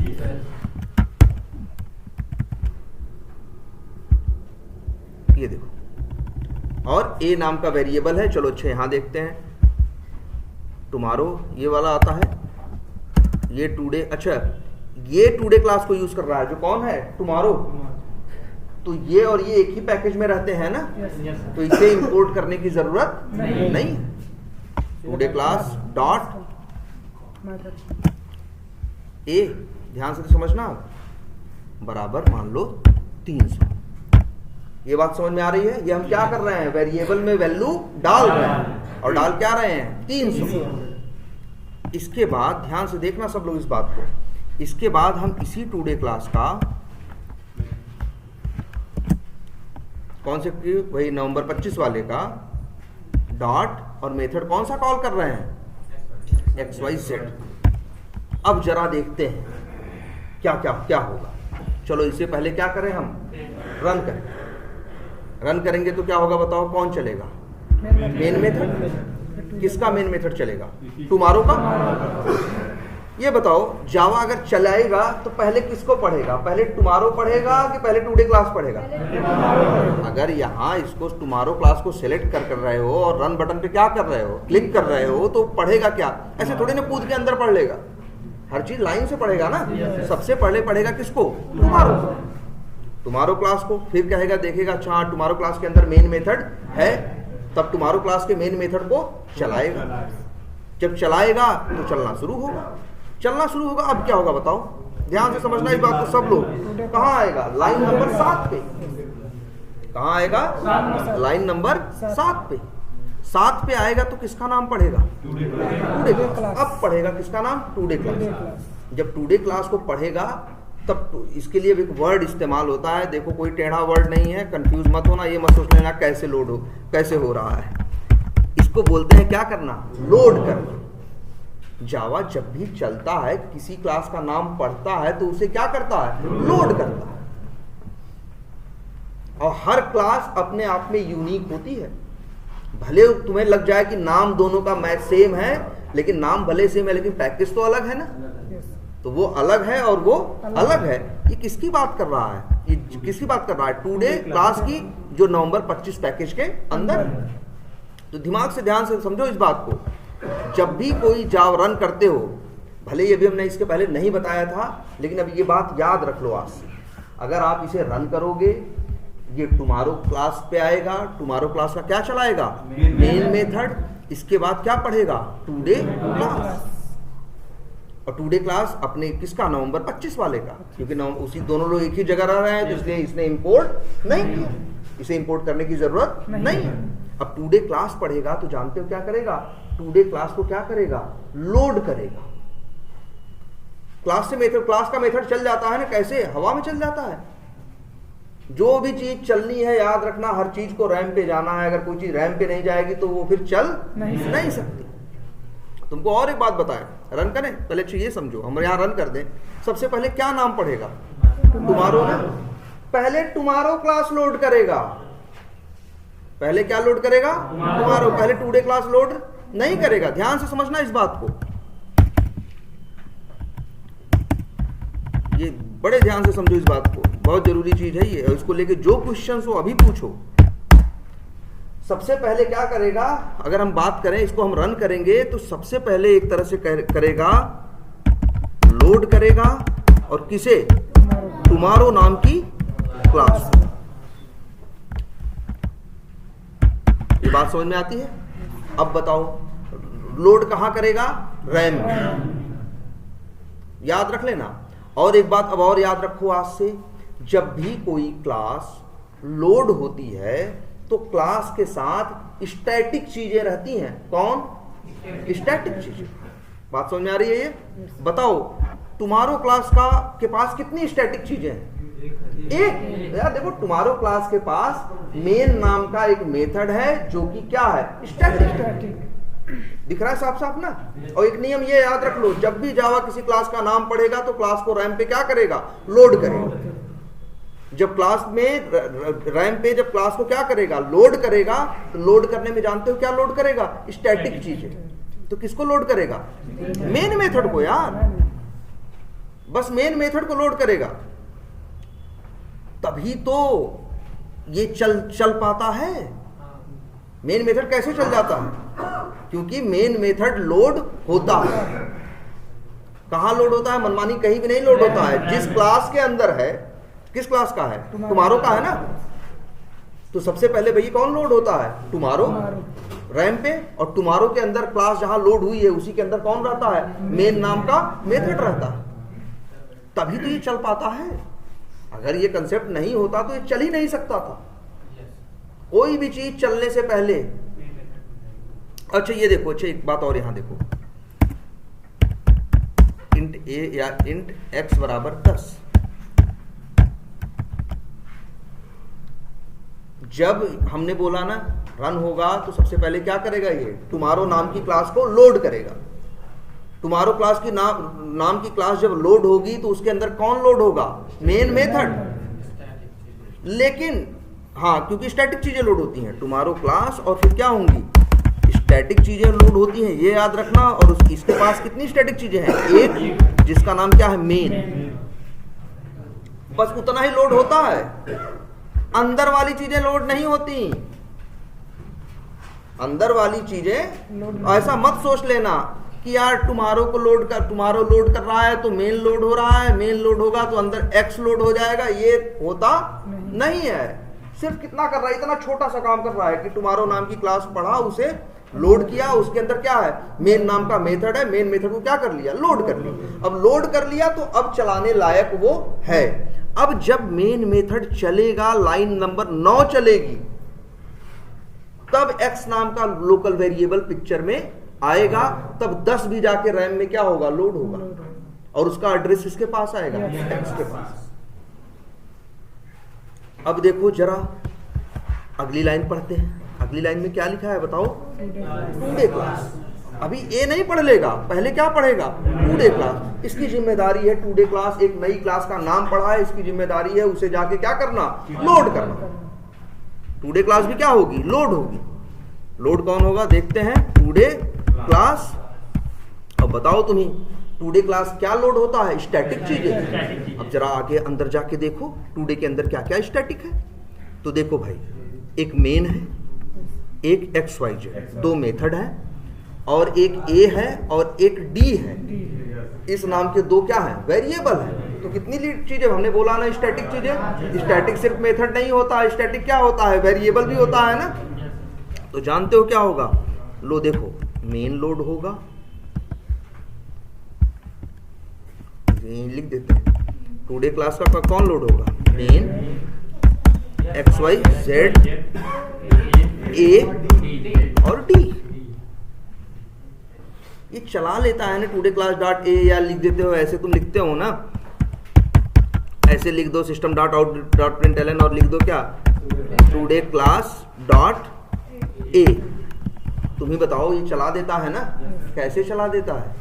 ये देखो, और A नाम का वेरिएबल है। चलो अच्छा यहां देखते हैं, टुमारो ये वाला आता है, ये टुडे। अच्छा, ये टुडे क्लास को यूज कर रहा है, जो कौन है? टुमारो। तो ये और ये एक ही पैकेज में रहते हैं ना, तो इसे इंपोर्ट करने की जरूरत नहीं। टुडे क्लास डॉट A, ध्यान से तो समझना, बराबर मान लो 300। ये बात समझ में आ रही है? ये हम क्या कर रहे हैं? वेरिएबल में वैल्यू डाल रहे हैं, और डाल क्या रहे हैं? 300। इसके बाद ध्यान से देखना सब लोग इस बात को, इसके बाद हम इसी टुडे क्लास का कौन से वही नवंबर 25 वाले का डॉट और मेथड कौन सा कॉल कर रहे हैं, XYZ। अब जरा देखते हैं क्या क्या क्या होगा। चलो इससे पहले क्या करें, हम रन करें। रन करेंगे तो क्या होगा बताओ, कौन चलेगा, मेन मेथड। किसका मेन मेथड चलेगा, टुमारो का। ये बताओ जावा अगर चलाएगा तो पहले किसको पढ़ेगा, पहले टुमारो पढ़ेगा कि पहले टुडे क्लास पढ़ेगा। अगर यहाँ इसको टुमारो क्लास को सिलेक्ट कर रहे हो और रन बटन पे क्या कर रहे हो, क्लिक कर रहे हो, तो पढ़ेगा क्या, ऐसे थोड़ी ना कूद के अंदर पढ़ लेगा, हर चीज लाइन से पढ़ेगा ना। सबसे पहले पढ़ेगा किसको, टुमारो, टुमारो क्लास को। फिर कहेगा देखेगा अच्छा हाँ टुमारो क्लास के अंदर मेन मेथड है, तब टुमारो क्लास के मेन मेथड को चलाएगा। जब चलाएगा तो चलना शुरू होगा, चलना शुरू होगा। अब क्या होगा बताओ, ध्यान से समझना इस बात को सब लोग। कहाँ आएगा, लाइन नंबर 7 पे। कहाँ आएगा, लाइन नंबर 7 पे। 7 पे आएगा तो किसका नाम पढ़ेगा, टुडे क्लास। अब पढ़ेगा किसका नाम, टुडे क्लास। जब टुडे क्लास को पढ़ेगा तब तो इसके लिए एक वर्ड इस्तेमाल होता है। देखो कोई टेढ़ा वर्ड नहीं है, कंफ्यूज मत होना, ये मत सोच लेना कैसे लोड हो, कैसे हो रहा है। इसको बोलते हैं क्या करना, लोड करना। जावा जब भी चलता है, किसी क्लास का नाम पढ़ता है तो उसे क्या करता है, लोड करता है। और हर क्लास अपने आप में यूनिक होती है। भले तुम्हें लग जाए कि नाम दोनों का मैच सेम है, लेकिन नाम भले सेम है लेकिन पैकेज तो अलग है ना। तो वो अलग है और वो अलग है। ये किसकी बात कर रहा है, ये किसकी बात कर रहा है, टुडे क्लास की, जो नवंबर 25 पैकेज के अंदर है। तो दिमाग से ध्यान से समझो इस बात को। जब भी कोई जावा रन करते हो, भले ये भी हमने इसके पहले नहीं बताया था, लेकिन अब ये बात याद रख लो आज से। अगर आप इसे रन करोगे, ये टुमारो क्लास पे आएगा, टुमारो क्लास का क्या चलाएगा, मेन मेथड। इसके बाद क्या पढ़ेगा, टुडे क्लास। और टुडे क्लास अपने किसका, नवंबर 25 वाले का, क्योंकि उसी दोनों लोग एक ही जगह रह रहे हैं, तो इसलिए इसने इंपोर्ट नहीं किया, इसे इंपोर्ट करने की जरूरत नहीं है। अब टुडे क्लास पढ़ेगा तो जानते हो क्या करेगा, टुडे क्लास को क्या करेगा, लोड करेगा। क्लास से मेथड, क्लास का मेथड चल जाता है ना, कैसे, हवा में चल जाता है। जो भी चीज चलनी है याद रखना, हर चीज को रैम पे जाना है। अगर कोई चीज रैम पे नहीं जाएगी तो वो फिर चल नहीं सकती। तुमको और एक बात बताएं, रन करें पहले अच्छी ये समझो, हम यहाँ रन कर दें। सबसे पहले क्या नाम पढ़ेगा, टुमारो ना। पहले टुमारो क्लास लोड करेगा। पहले क्या लोड करेगा, टुमारो। पहले टुडे क्लास लोड नहीं करेगा। ध्यान से समझना इस बात को, ये बड़े ध्यान से समझो इस बात को, बहुत जरूरी चीज है ये। इसको लेके जो क्वेश्चन हो अभी पूछो। सबसे पहले क्या करेगा, अगर हम बात करें, इसको हम रन करेंगे तो सबसे पहले एक तरह से करेगा, लोड करेगा। और किसे, टुमारो नाम की क्लास। ये बात समझ में आती है। अब बताओ लोड कहां करेगा, रैम में। याद रख लेना। और एक बात अब और याद रखो आज से, जब भी कोई क्लास लोड होती है तो क्लास के साथ स्टैटिक चीजें रहती हैं। कौन, स्टैटिक चीजें। बात समझ में आ रही है ये, बताओ टुमारो क्लास का के पास कितनी स्टैटिक चीजें हैं, एक। यार देखो टुमारो क्लास के पास मेन नाम का एक मेथड है जो कि क्या है, स्टैटिक। दिख रहा है साफ साफ ना। और एक नियम ये याद रख लो, जब भी जावा किसी क्लास का नाम पढ़ेगा तो क्लास को रैम पे क्या करेगा, लोड करेगा। जब क्लास में रैम पे जब क्लास को क्या करेगा, लोड करेगा, तो लोड करने में जानते हो क्या लोड करेगा, स्टैटिक चीजें। तो किसको लोड करेगा, मेन मेथड को यार, बस मेन मेथड को लोड करेगा। तभी तो ये चल पाता है। मेन मेथड कैसे चल जाता है, क्योंकि मेन मेथड लोड होता है। कहां लोड होता है, मनमानी कहीं भी नहीं लोड होता है। जिस क्लास के अंदर है, किस क्लास का है, टुमारो का है ना। तो सबसे पहले भई कौन लोड होता है, टुमारो, रैम पे। और टुमारो के अंदर क्लास जहां लोड हुई है उसी के अंदर कौन रहता है, मेन नाम का मेथड रहता है। तभी तो ये चल पाता है। अगर ये कंसेप्ट नहीं होता तो ये चल ही नहीं सकता था। कोई भी चीज चलने से पहले। अच्छा ये देखो, अच्छा एक बात और यहां देखो, ए या इंट x बराबर 10। जब हमने बोला ना रन होगा तो सबसे पहले क्या करेगा, ये टुमारो नाम की क्लास को लोड करेगा। टुमारो क्लास की नाम की क्लास जब लोड होगी तो उसके अंदर कौन लोड होगा, मेन मेथड। लेकिन हाँ, क्योंकि स्टैटिक चीजें लोड होती हैं, टुमारो क्लास और फिर क्या होंगी, स्टैटिक चीजें लोड होती हैं, ये याद रखना। और इसके पास कितनी स्टैटिक चीजें हैं, एक जिसका नाम क्या है, मेन। बस उतना ही लोड होता है, अंदर वाली चीजें लोड नहीं होती। अंदर वाली चीजें ऐसा मत सोच लेना कि यार टुमारो लोड कर रहा है तो मेन लोड हो रहा है, मेन लोड होगा तो अंदर एक्स लोड हो जाएगा, ये होता नहीं है। सिर्फ कितना कर रहा है, इतना छोटा सा काम कर रहा है कि टुमारो नाम की क्लास पढ़ा, उसे लोड किया, उसके अंदर क्या है, मेन नाम का मेथड है, मेन मेथड को क्या कर लिया, लोड कर लिया। अब लोड कर लिया तो अब चलाने लायक वो है। अब जब मेन मेथड चलेगा, लाइन नंबर 9 चलेगी, तब x नाम का लोकल वेरिएबल पिक्चर में आएगा। तब 10 भी जाके रैम में क्या होगा, लोड होगा, और उसका एड्रेस किसके पास आएगा, x के पास। अब देखो जरा अगली लाइन पढ़ते हैं। अगली लाइन में क्या लिखा है बताओ, टुडे क्लास। अभी ए नहीं पढ़ लेगा, पहले क्या पढ़ेगा, टुडे क्लास। इसकी जिम्मेदारी है, टुडे क्लास एक नई क्लास का नाम पढ़ा है, इसकी जिम्मेदारी है उसे जाके क्या करना, लोड करना। टुडे क्लास भी क्या होगी, लोड होगी। लोड कौन होगा, देखते हैं, टुडे क्लास। अब बताओ तुम्ही, टुडे क्लास क्या लोड होता है, स्टैटिक चीजें। अब जरा आगे अंदर जाके देखो टुडे के अंदर क्या क्या स्टैटिक है। तो देखो भाई, एक मेन है, एक XYZ, दो मेथड है, और एक A है और एक D है। इस नाम के दो क्या है, वेरिएबल है। तो कितनी चीजें हमने बोला ना, स्टैटिक चीजें। स्टैटिक सिर्फ मेथड नहीं होता, स्टैटिक क्या होता है, वेरिएबल भी होता है ना। तो जानते हो क्या होगा, लो देखो, मेन लोड होगा, लिख देते हैं, टुडे क्लास का कौन लोड होगा, मेन XYZ A और D। ये चला लेता है ना टुडे क्लास डॉट ए, या लिख देते हो ऐसे, तुम लिखते हो ना, ऐसे लिख दो system dot out dot println और लिख दो क्या, टुडे क्लास डॉट ए। तुम ही बताओ, ये चला देता है ना, कैसे चला देता है,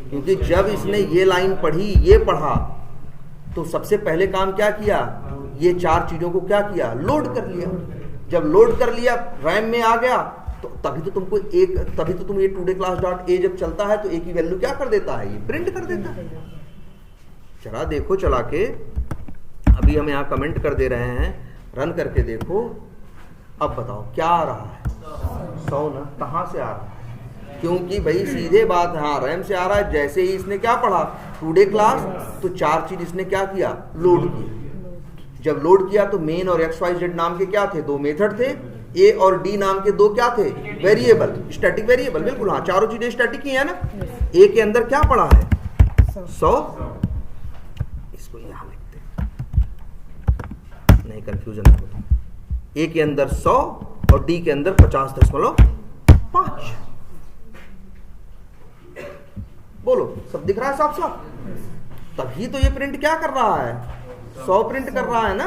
क्योंकि जब इसने ये लाइन पढ़ी, ये पढ़ा, तो सबसे पहले काम क्या किया, ये चार चीजों को क्या किया, लोड कर लिया। जब लोड कर लिया, रैम में आ गया, तो तभी तो तुम ये टुडे क्लास डॉट ए जब चलता है तो ए की वैल्यू क्या कर देता है, ये प्रिंट कर देता है। चला देखो, चला के अभी हम यहाँ कमेंट कर दे रहे हैं, रन करके देखो। अब बताओ क्या आ रहा है, 100 ना, कहाँ से आ रहा है, क्योंकि भाई सीधे बात, हाँ रैम से आ रहा है। जैसे ही इसने क्या पढ़ा, टुडे क्लास, तो चार चीज इसने क्या किया, लोड किया। जब लोड किया तो मेन और XYZ नाम के क्या थे, दो मेथड थे, A और D नाम के दो क्या थे, वेरिएबल, स्टैटिक वेरिएबल। बिल्कुल हाँ, चारों चीजें स्टैटिक ही है ना। A के अंदर क्या पड़ा है, 100, इसको यहां लिखते नहीं, कंफ्यूजन होता। A के अंदर 100 और D के अंदर 50.5। बोलो, सब दिख रहा है साफ साफ। तभी तो ये प्रिंट क्या कर रहा है, 100 प्रिंट कर रहा है ना।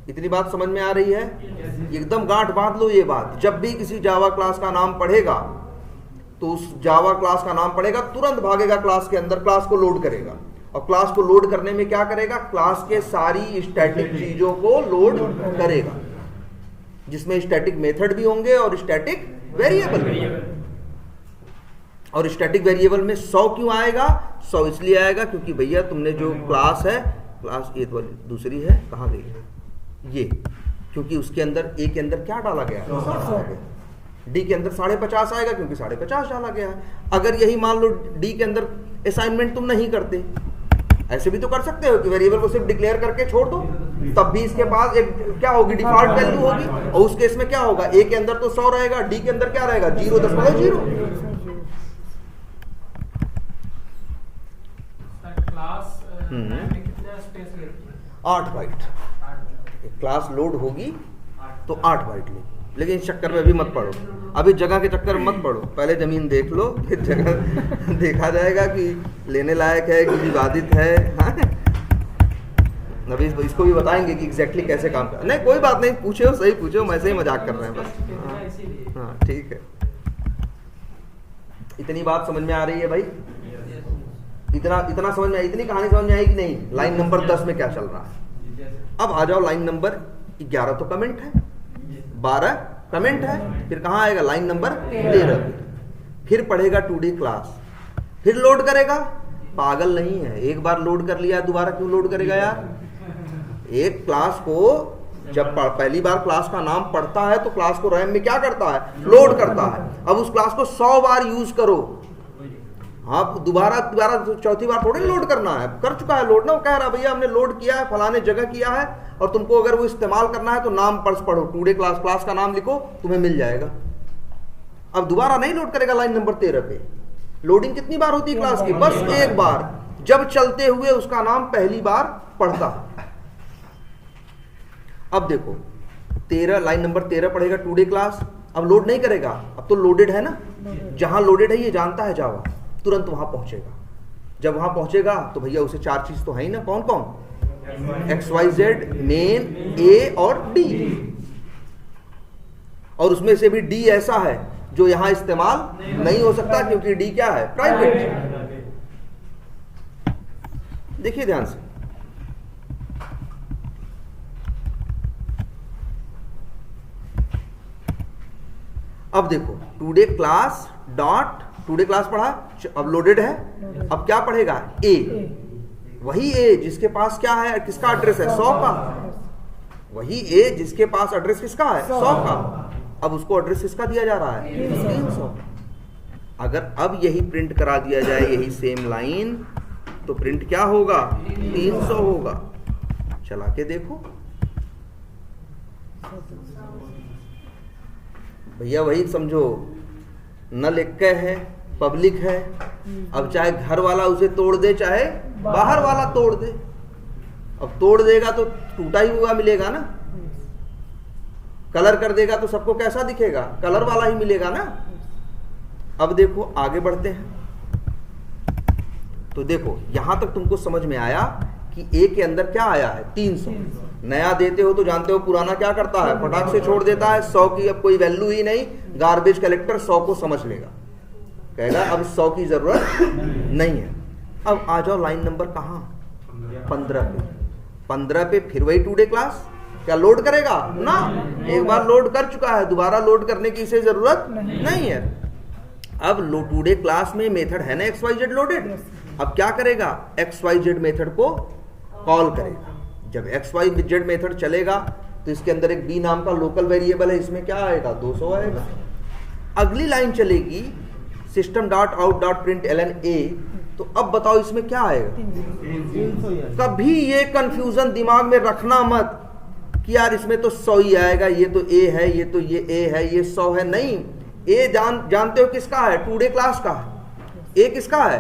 इतनी बात समझ में आ रही है, एकदम गांठ बांध लो ये बात। जब भी किसी जावा क्लास का नाम पढ़ेगा, तो उस जावा क्लास का नाम पढ़ेगा, तुरंत भागेगा क्लास के अंदर, क्लास को लोड करेगा। और क्लास को लोड करने में क्या करेगा, क्लास के सारी स्टैटिक चीजों को लोड करेगा, जिसमें स्टैटिक मेथड भी होंगे और स्टैटिक वेरिएबल भी। और स्टैटिक वेरिएबल में 100 क्यों आएगा, 100 इसलिए आएगा क्योंकि भैया तुमने जो क्लास है, क्लास ये तो दूसरी है, कहाँ गई ये, क्योंकि उसके अंदर A के अंदर क्या डाला गया है, D के अंदर 50.5 आएगा क्योंकि 50.5 डाला गया है। अगर यही मान लो D के अंदर असाइनमेंट तुम नहीं करते, ऐसे भी तो कर सकते हो कि वेरिएबल को सिर्फ डिक्लेयर करके छोड़ दो, तब भी इसके पास एक क्या होगी, डिफॉल्ट वैल्यू होगी। और उस केस में क्या होगा, A के अंदर तो 100 रहेगा, D के अंदर क्या रहेगा, 0.0। क्लास में कितना स्पेस लेती है, 8 बाइट। क्लास लोड होगी तो 8 बाइट लेगी, लेकिन इस चक्कर में भी मत पढ़ो। अब इस जगह के चक्कर में मत पड़ो, पहले जमीन देख लो, फिर जगह देखा जाएगा कि लेने लायक है कि विवादित है। हाँ? अभी इसको भी बताएंगे कि एग्जैक्टली कैसे काम कर। नहीं कोई बात नहीं, पूछो सही पूछो, मैं ऐसे ही मजाक कर रहे हैं बस। हाँ ठीक है, इतनी बात समझ में आ रही है भाई? इतना समझ में आई, इतनी कहानी समझ में आई कि नहीं? लाइन नंबर 10 में क्या चल रहा है? अब आ जाओ लाइन नंबर 11, तो कमेंट है, 12 कमेंट है, फिर कहाँ आएगा? Line number 13। फिर पढ़ेगा 2D क्लास, फिर लोड करेगा। पागल नहीं है, एक बार लोड कर लिया दोबारा क्यों लोड करेगा यार? एक क्लास को जब पहली बार क्लास का नाम पढ़ता है तो क्लास को रैम में क्या करता है? लोड करता है। अब उस क्लास को 100 बार यूज करो, आप दोबारा चौथी बार थोड़ी लोड करना है, कर चुका है लोड ना। वो कह रहा भैया हमने लोड किया है, फलाने जगह किया है, और तुमको अगर वो इस्तेमाल करना है तो नाम पढ़ो, 2D क्लास का नाम लिखो, तुम्हें मिल जाएगा। अब दोबारा नहीं लोड करेगा लाइन नंबर 13 पे। लोडिंग कितनी बार होती है क्लास की? बस एक बार, जब चलते हुए उसका नाम पहली बार पढ़ता है। अब देखो 13 लाइन नंबर 13 पढ़ेगा 2D क्लास, अब लोड नहीं करेगा, अब तो लोडेड है ना। जहां लोडेड है ये जानता है जावा, तुरंत वहां पहुंचेगा। जब वहां पहुंचेगा तो भैया उसे 4 चीज तो है ही ना, कौन कौन? XYZ, मेन, A और D। और उसमें से भी D ऐसा है जो यहां इस्तेमाल नहीं हो सकता, क्योंकि D क्या है? प्राइवेट। देखिए ध्यान से, अब देखो 2D class dot 2D class पढ़ा, अब लोडेड है। अब क्या पढ़ेगा? A, वही A जिसके पास क्या है, किसका एड्रेस है? 100 का। वही A जिसके पास एड्रेस किसका है? 100 का। अब उसको एड्रेस किसका दिया जा रहा है? 300। अगर अब यही प्रिंट करा दिया जाए, यही सेम लाइन, तो प्रिंट क्या होगा? 300 होगा। चला के देखो भैया, वही समझो, नल एक है, पब्लिक है। अब चाहे घर वाला उसे तोड़ दे, चाहे बाहर वाला तोड़ दे, अब तोड़ देगा तो टूटा ही हुआ मिलेगा ना। कलर कर देगा तो सबको कैसा दिखेगा? कलर वाला ही मिलेगा ना। अब देखो आगे बढ़ते हैं, तो देखो यहां तक तुमको समझ में आया कि A के अंदर क्या आया है? 300। नया देते हो तो जानते हो पुराना क्या करता है? फटाक से छोड़ देता है। 100 की अब कोई वैल्यू ही नहीं, गार्बेज कलेक्टर 100 को समझ लेगा, कहेगा अब 100 की जरूरत नहीं है। अब आ जाओ लाइन नंबर कहां? 15 पे। 15 पे फिर वही 2D क्लास, क्या लोड करेगा? ना, एक बार लोड कर चुका है, दोबारा लोड करने की इसे जरूरत नहीं है। अब 2D क्लास में मेथड है ना XYZ लोडेड, अब क्या करेगा? XYZ मेथड को कॉल करेगा। जब XYZ मेथड चलेगा तो इसके अंदर एक B नाम का लोकल वेरिएबल है, इसमें क्या आएगा? 200 आएगा। अगली लाइन चलेगी system dot out dot print ln A, तो अब बताओ इसमें क्या आएगा? कभी ये कंफ्यूजन दिमाग में रखना मत कि यार इसमें तो 100 ही आएगा, ये तो A है, ये तो ये A है, ये 100 है। नहीं, A जानते हो किसका है? 2D क्लास का है। A किसका है?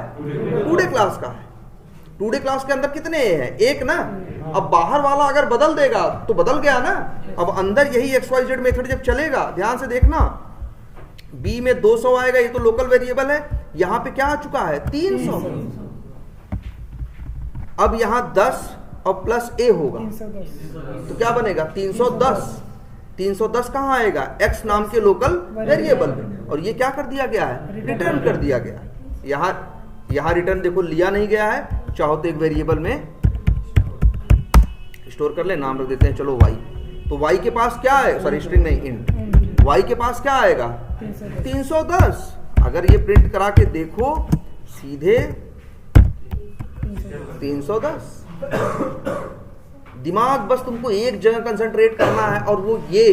2D क्लास का है। 2D क्लास के अंदर कितने A हैं? एक ना। अब बाहर वाला अगर बदल देगा तो बदल गया ना। अब अंदर यही XYZ मेथड जब चलेगा, ध्यान से देखना, B में 200 आएगा, ये तो लोकल वेरिएबल है, यहां पे क्या आ चुका है? 300। अब यहां 10 और प्लस A होगा तो क्या बनेगा? 310। 310 कहां आएगा? X नाम के लोकल वेरिएबल में, और ये क्या कर दिया गया है? रिटर्न कर दिया गया है। यहां रिटर्न देखो लिया नहीं गया है, चाहो तो एक वेरिएबल में स्टोर कर ले, नाम रख देते हैं चलो Y। तो Y के पास क्या है? सॉरी स्ट्रिंग नहीं, इंट। Y के पास क्या आएगा? 310। अगर ये प्रिंट करा के देखो, सीधे 310। दिमाग बस तुमको एक जगह कंसंट्रेट करना है, और वो ये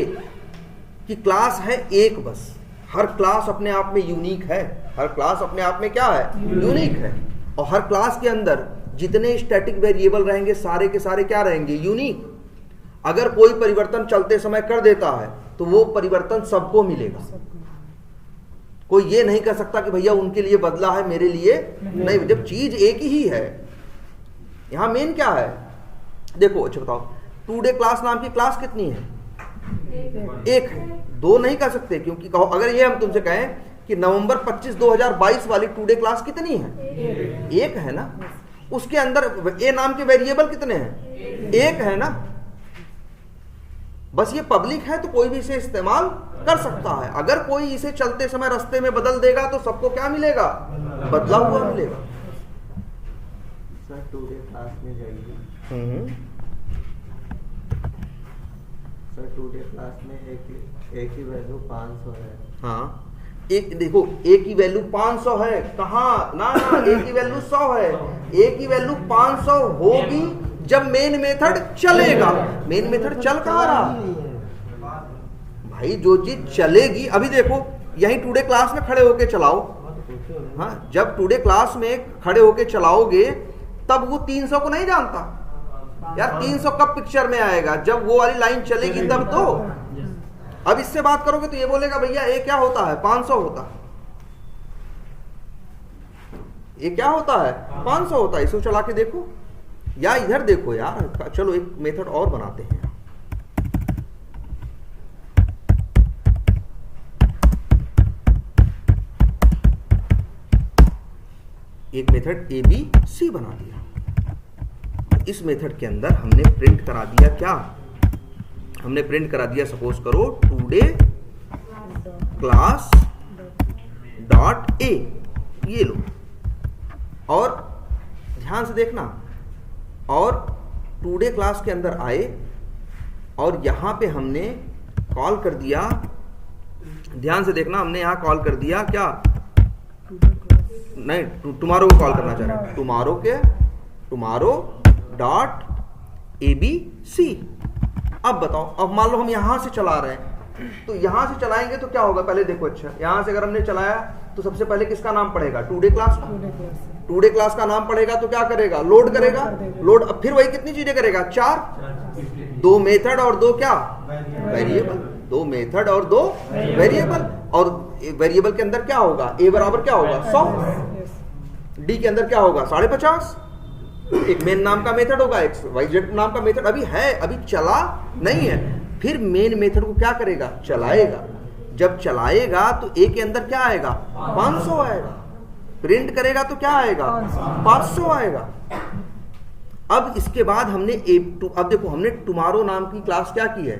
कि क्लास है एक बस। हर क्लास अपने आप में यूनिक है, हर क्लास अपने आप में क्या है? यूनिक है। और हर क्लास के अंदर जितने स्टैटिक वेरिएबल रहेंगे सारे के सारे क्या रहेंगे? यूनिक। अगर कोई परिवर्तन चलते समय कर देता है तो वो परिवर्तन सबको मिलेगा। कोई ये नहीं कर सकता कि भैया उनके लिए बदला है, मेरे लिए नहीं। जब चीज एक ही है। यहां मेन क्या है? देखो अच्छा बताओ, 2D क्लास नाम की क्लास कितनी है? एक है, दो नहीं कह सकते, क्योंकि कहो अगर ये हम तुमसे कहें कि नवंबर 25 2022 वाली टुडे क्लास कितनी है, एक है ना, उसके अंदर ए नाम के वेरिएबल कितने हैं, एक है ना, बस ये पब्लिक है तो कोई भी इसे इस्तेमाल कर सकता है। अगर कोई इसे चलते समय रास्ते में बदल देगा तो सबको क्या मिलेगा, बदला हुआ मिलेगा। सर टुडे क्लास में जाइए, सर टुडे क्लास में एक ही वैल्यू 500 है। हाँ, एक देखो, ए की वैल्यू 500 है, कहाँ ना ए की वैल्यू 100 है। ए की वैल्यू 500 होगी जब मेन मेथड चलेगा। मेन मेथड चल कहाँ रहा भाई, जो चीज चलेगी, अभी देखो यही टुडे क्लास में खड़े होके चलाओ, हाँ, जब टुडे क्लास में खड़े होके चलाओगे तब वो 300 को नहीं जानता यार, 300 कब पिक्चर में आएगा, जब वो वाली लाइन चलेगी तब तो। अब इससे बात करोगे तो ये बोलेगा भैया ये क्या होता है, 500 होता है, ये क्या होता है, 500 होता है। इसको चला के देखो, या इधर देखो यार, चलो एक मेथड और बनाते हैं। एक मेथड ABC बना दिया। इस मेथड के अंदर हमने प्रिंट करा दिया क्या, हमने प्रिंट करा दिया, सपोज करो टुडे क्लास डॉट ए, ये लो, और ध्यान से देखना, और टुडे क्लास के अंदर आए और यहां पे हमने कॉल कर दिया, ध्यान से देखना, हमने यहां कॉल कर दिया क्या, नहीं, टुमारो को कॉल करना चाह रहे हैं, टुमारो डॉट ABC। अब बताओ, अब मान लो हम यहां से चला रहे हैं, तो यहां से चलाएंगे तो क्या होगा, पहले देखो, अच्छा यहां से अगर हमने चलाया तो सबसे पहले किसका नाम पड़ेगा, टुडे क्लास का। टुडे क्लास का नाम पड़ेगा तो क्या करेगा, लोड करेगा, लोड, अब फिर वही कितनी चीजें करेगा, 4, 2 मेथड और 2 क्या, वेरिएबल, 2 मेथड और 2 वेरिएबल, और वेरिएबल के अंदर क्या होगा, ए बराबर क्या होगा 100, डी के अंदर क्या होगा 50.5, एक मेन नाम का मेथड होगा, XYZ नाम का मेथड अभी है, अभी चला नहीं है, फिर मेन मेथड को क्या करेगा, चलाएगा। जब चलाएगा तो ए के अंदर क्या आएगा, 500 आएगा, प्रिंट करेगा तो क्या आएगा, 500 आएगा। अब इसके बाद हमने अब देखो, हमने टुमारो नाम की क्लास क्या की है,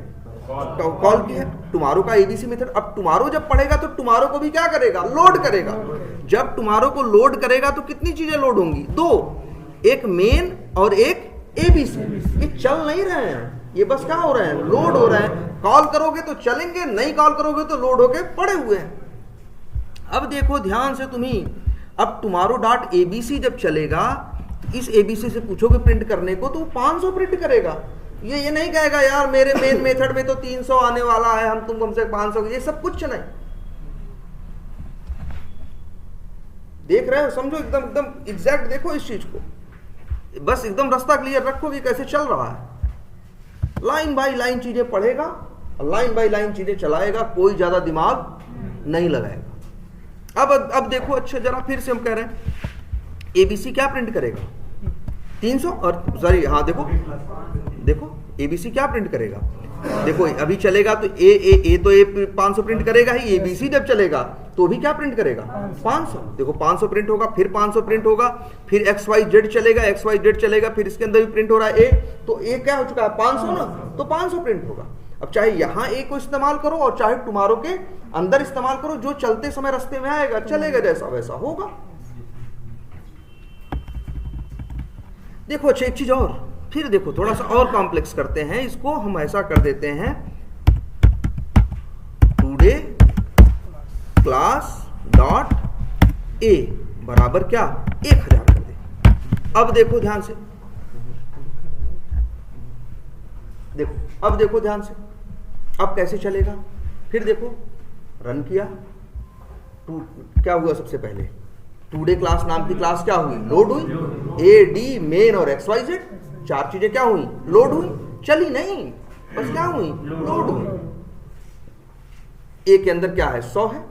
कॉल की है, टुमारो का ABC मेथड। अब टुमारो जब पढ़ेगा तो टुमारो को भी क्या करेगा, लोड करेगा। जब टुमारो को लोड करेगा तो कितनी चीजें लोड होंगी, 2, एक मेन और एक ABC। ये चल नहीं रहे हैं, ये बस क्या हो रहे हैं, लोड हो रहे हैं। कॉल करोगे तो चलेंगे, नहीं कॉल करोगे तो लोड होके पड़े हुए हैं। अब देखो ध्यान से तुम्ही, अब टुमारो डॉट ABC जब चलेगा, इस ABC से पूछोगे प्रिंट करने को तो वो 500 प्रिंट करेगा। ये नहीं कहेगा यार मेरे मेन मेथड में तो 300 आने वाला है, हम तुम हमसे 500, ये सब कुछ नहीं। देख रहे हो, समझो, एकदम एग्जैक्ट देखो इस चीज को, बस एकदम रास्ता क्लियर रखो कि कैसे चल रहा है। लाइन बाय लाइन चीजें पढ़ेगा, लाइन बाय लाइन चीजें चलाएगा, कोई ज्यादा दिमाग नहीं लगाएगा। अब देखो, अच्छा जरा फिर से हम कह रहे हैं ABC क्या प्रिंट करेगा, 300, और सॉरी, हाँ देखो ABC क्या प्रिंट करेगा, देखो अभी चलेगा तो ए तो 500 प्रिंट करेगा ही, ABC जब चलेगा तो भी क्या प्रिंट करेगा, 500। देखो 500 प्रिंट होगा, फिर 500 प्रिंट होगा, फिर XYZ चलेगा, XYZ चलेगा, फिर इसके अंदर भी प्रिंट हो रहा है A, तो A क्या हो चुका है 500 ना, तो 500 प्रिंट होगा। अब चाहे यहाँ A को इस्तेमाल करो और चाहे टुमारो के अंदर इस्तेमाल करो, जो चलते समय रास्ते में आएगा चलेगा, जैसा वैसा होगा। देखो अच्छा एक चीज और, फिर देखो थोड़ा सा और कॉम्प्लेक्स करते हैं इसको, हम ऐसा कर देते हैं टुडे क्लास डॉट ए बराबर क्या 1000 कर दे। अब देखो ध्यान से, देखो अब देखो ध्यान से, अब कैसे चलेगा, फिर देखो रन किया, क्या हुआ, सबसे पहले टुडे क्लास नाम की क्लास क्या हुई, लोड हुई, ए डी मेन और XYZ 4 चीजें क्या हुई, लोड हुई, चली नहीं, बस क्या हुई, लोड हुई। ए के अंदर क्या है 100 है,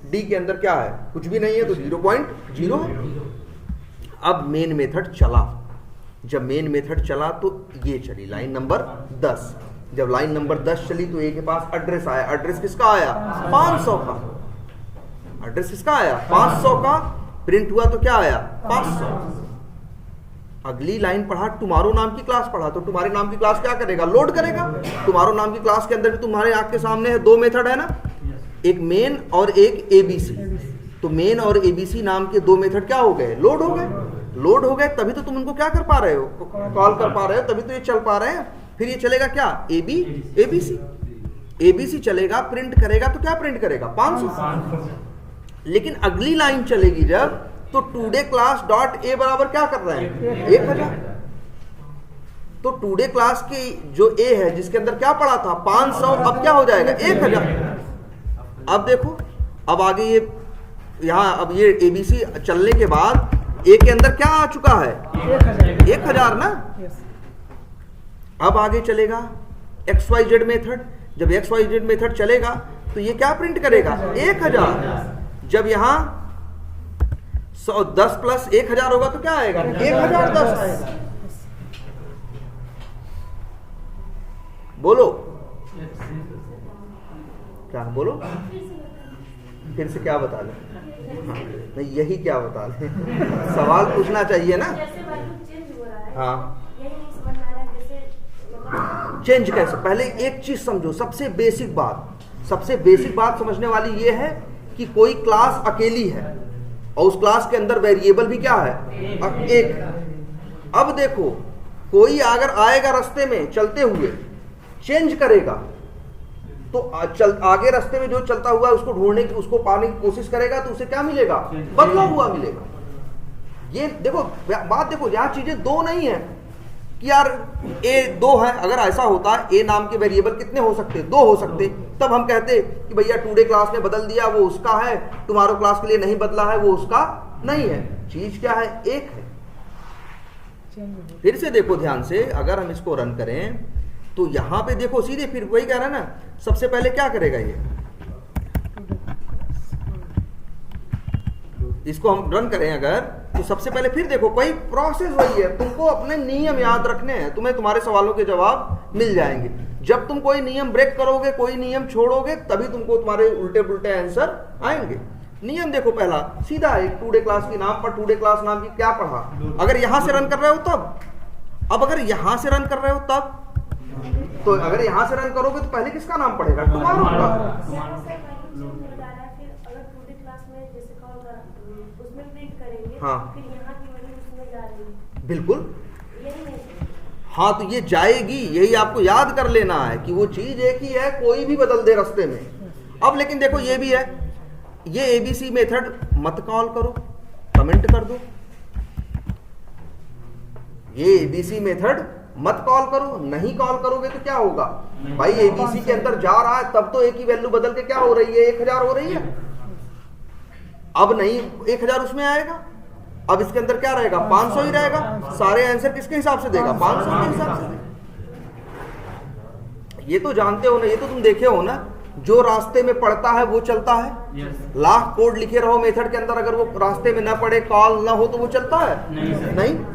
डी के अंदर क्या है कुछ भी नहीं है तो 0.0 है। अब मेन मेथड चला, जब मेन मेथड चला तो ये चली लाइन नंबर 10, जब लाइन नंबर 10 चली तो ए के पास एड्रेस आया, एड्रेस किसका आया? 500 का। एड्रेस किसका आया? 500 का। प्रिंट हुआ तो क्या आया? 500। अगली लाइन पढ़ा, टुमारो नाम की क्लास पढ़ा, तो तुम्हारे नाम की क्लास क्या करेगा? लोड करेगा। टुमारो नाम की क्लास के अंदर भी तुम्हारे आंख के सामने है 2 मेथड है ना, एक मेन और एक एबीसी। तो मेन और एबीसी नाम के 2 मेथड क्या हो गए? लोड हो गए। लोड हो गए तभी तो तुम उनको क्या कर पा रहे हो? कॉल कर पा रहे हो, तभी तो ये चल पा रहे हैं। फिर ये चलेगा क्या? एबीसी। एबीसी चलेगा, प्रिंट करेगा तो क्या प्रिंट करेगा? 500। लेकिन अगली लाइन चलेगी जब, तो टुडे क्लास डॉट ए बराबर क्या कर रहे हैं? 1000। तो टुडे क्लास की जो ए है जिसके अंदर क्या पड़ा था? 500, अब क्या हो जाएगा? 1000। अब देखो, अब आगे ये यहाँ, अब ये एबीसी चलने के बाद ए के अंदर क्या आ चुका है? 1000 ना। अब आगे चलेगा XYZ मेथड। जब XYZ मेथड चलेगा तो ये क्या प्रिंट करेगा? 1000। जब यहां 10 प्लस 1000 होगा तो क्या आएगा? 1010 आएगा। बोलो क्या? बोलो फिर से क्या बता लें? हाँ, नहीं यही क्या बता लें? सवाल पूछना चाहिए ना। हाँ, चेंज कैसे? पहले एक चीज समझो, सबसे बेसिक बात समझने वाली ये है कि कोई क्लास अकेली है और उस क्लास के अंदर वेरिएबल भी क्या है? एक है। अब देखो, कोई अगर आएगा रास्ते में चलते हुए, चेंज करेगा तो आगे रास्ते में जो चलता हुआ उसको ढूंढने की, उसको पाने की कोशिश करेगा तो उसे क्या मिलेगा? बदला हुआ मिलेगा। ये देखो बात, देखो यहाँ चीजें 2 नहीं है कि यार ए 2 है। अगर ऐसा होता ए नाम के वेरिएबल कितने हो सकते? 2 हो सकते। तब हम कहते कि भैया टुडे क्लास ने बदल दिया, वो उसका है, टुमारो क्लास के लिए नहीं बदला है, वो उसका नहीं है। चीज क्या है? एक है। फिर से देखो ध्यान से, अगर हम इसको रन करें तो यहां पे देखो सीधे, फिर वही कह रहा है ना, सबसे पहले क्या करेगा ये? इसको हम रन करें अगर, तो सबसे पहले फिर देखो कोई प्रोसेस वही है। तुमको अपने नियम याद रखने हैं, तुम्हें तुम्हारे सवालों के जवाब मिल जाएंगे। जब तुम कोई नियम ब्रेक करोगे, कोई नियम छोड़ोगे, तभी तुमको तुम्हारे उल्टे पुल्टे आंसर आएंगे। नियम देखो, पहला सीधा है, टुडे क्लास के नाम पर टुडे क्लास नाम की क्या पढ़ा? अगर यहां से रन कर रहे हो तब, अब अगर यहां से रन कर रहे हो तब, तो अगर यहां से रन करोगे तो पहले किसका नाम पड़ेगा? टुमारो का। हाँ बिल्कुल, हाँ तो ये जाएगी, यही आपको याद कर लेना है कि वो चीज एक ही है, कोई भी बदल दे रास्ते में। अब लेकिन देखो ये भी है, ये एबीसी मेथड मत कॉल करो, कमेंट कर दो। ये एबीसी मेथड मत कॉल करो, नहीं कॉल करोगे तो क्या होगा? भाई एबीसी के अंदर जा रहा है तब तो ए की वैल्यू बदल के क्या हो रही है? 1000 हो रही है। अब नहीं 1000 उसमें आएगा, अब इसके अंदर क्या रहेगा? 500 ही रहेगा। सारे आंसर किसके हिसाब से देगा? 500 के हिसाब से देगा। ये तो जानते हो ना, ये तो तुम देखे हो ना, जो रास्ते में पड़ता है वो चलता है। लाख कोड लिखे रहो मेथड के अंदर, अगर वो रास्ते में ना पड़े, कॉल ना हो, तो वो चलता है?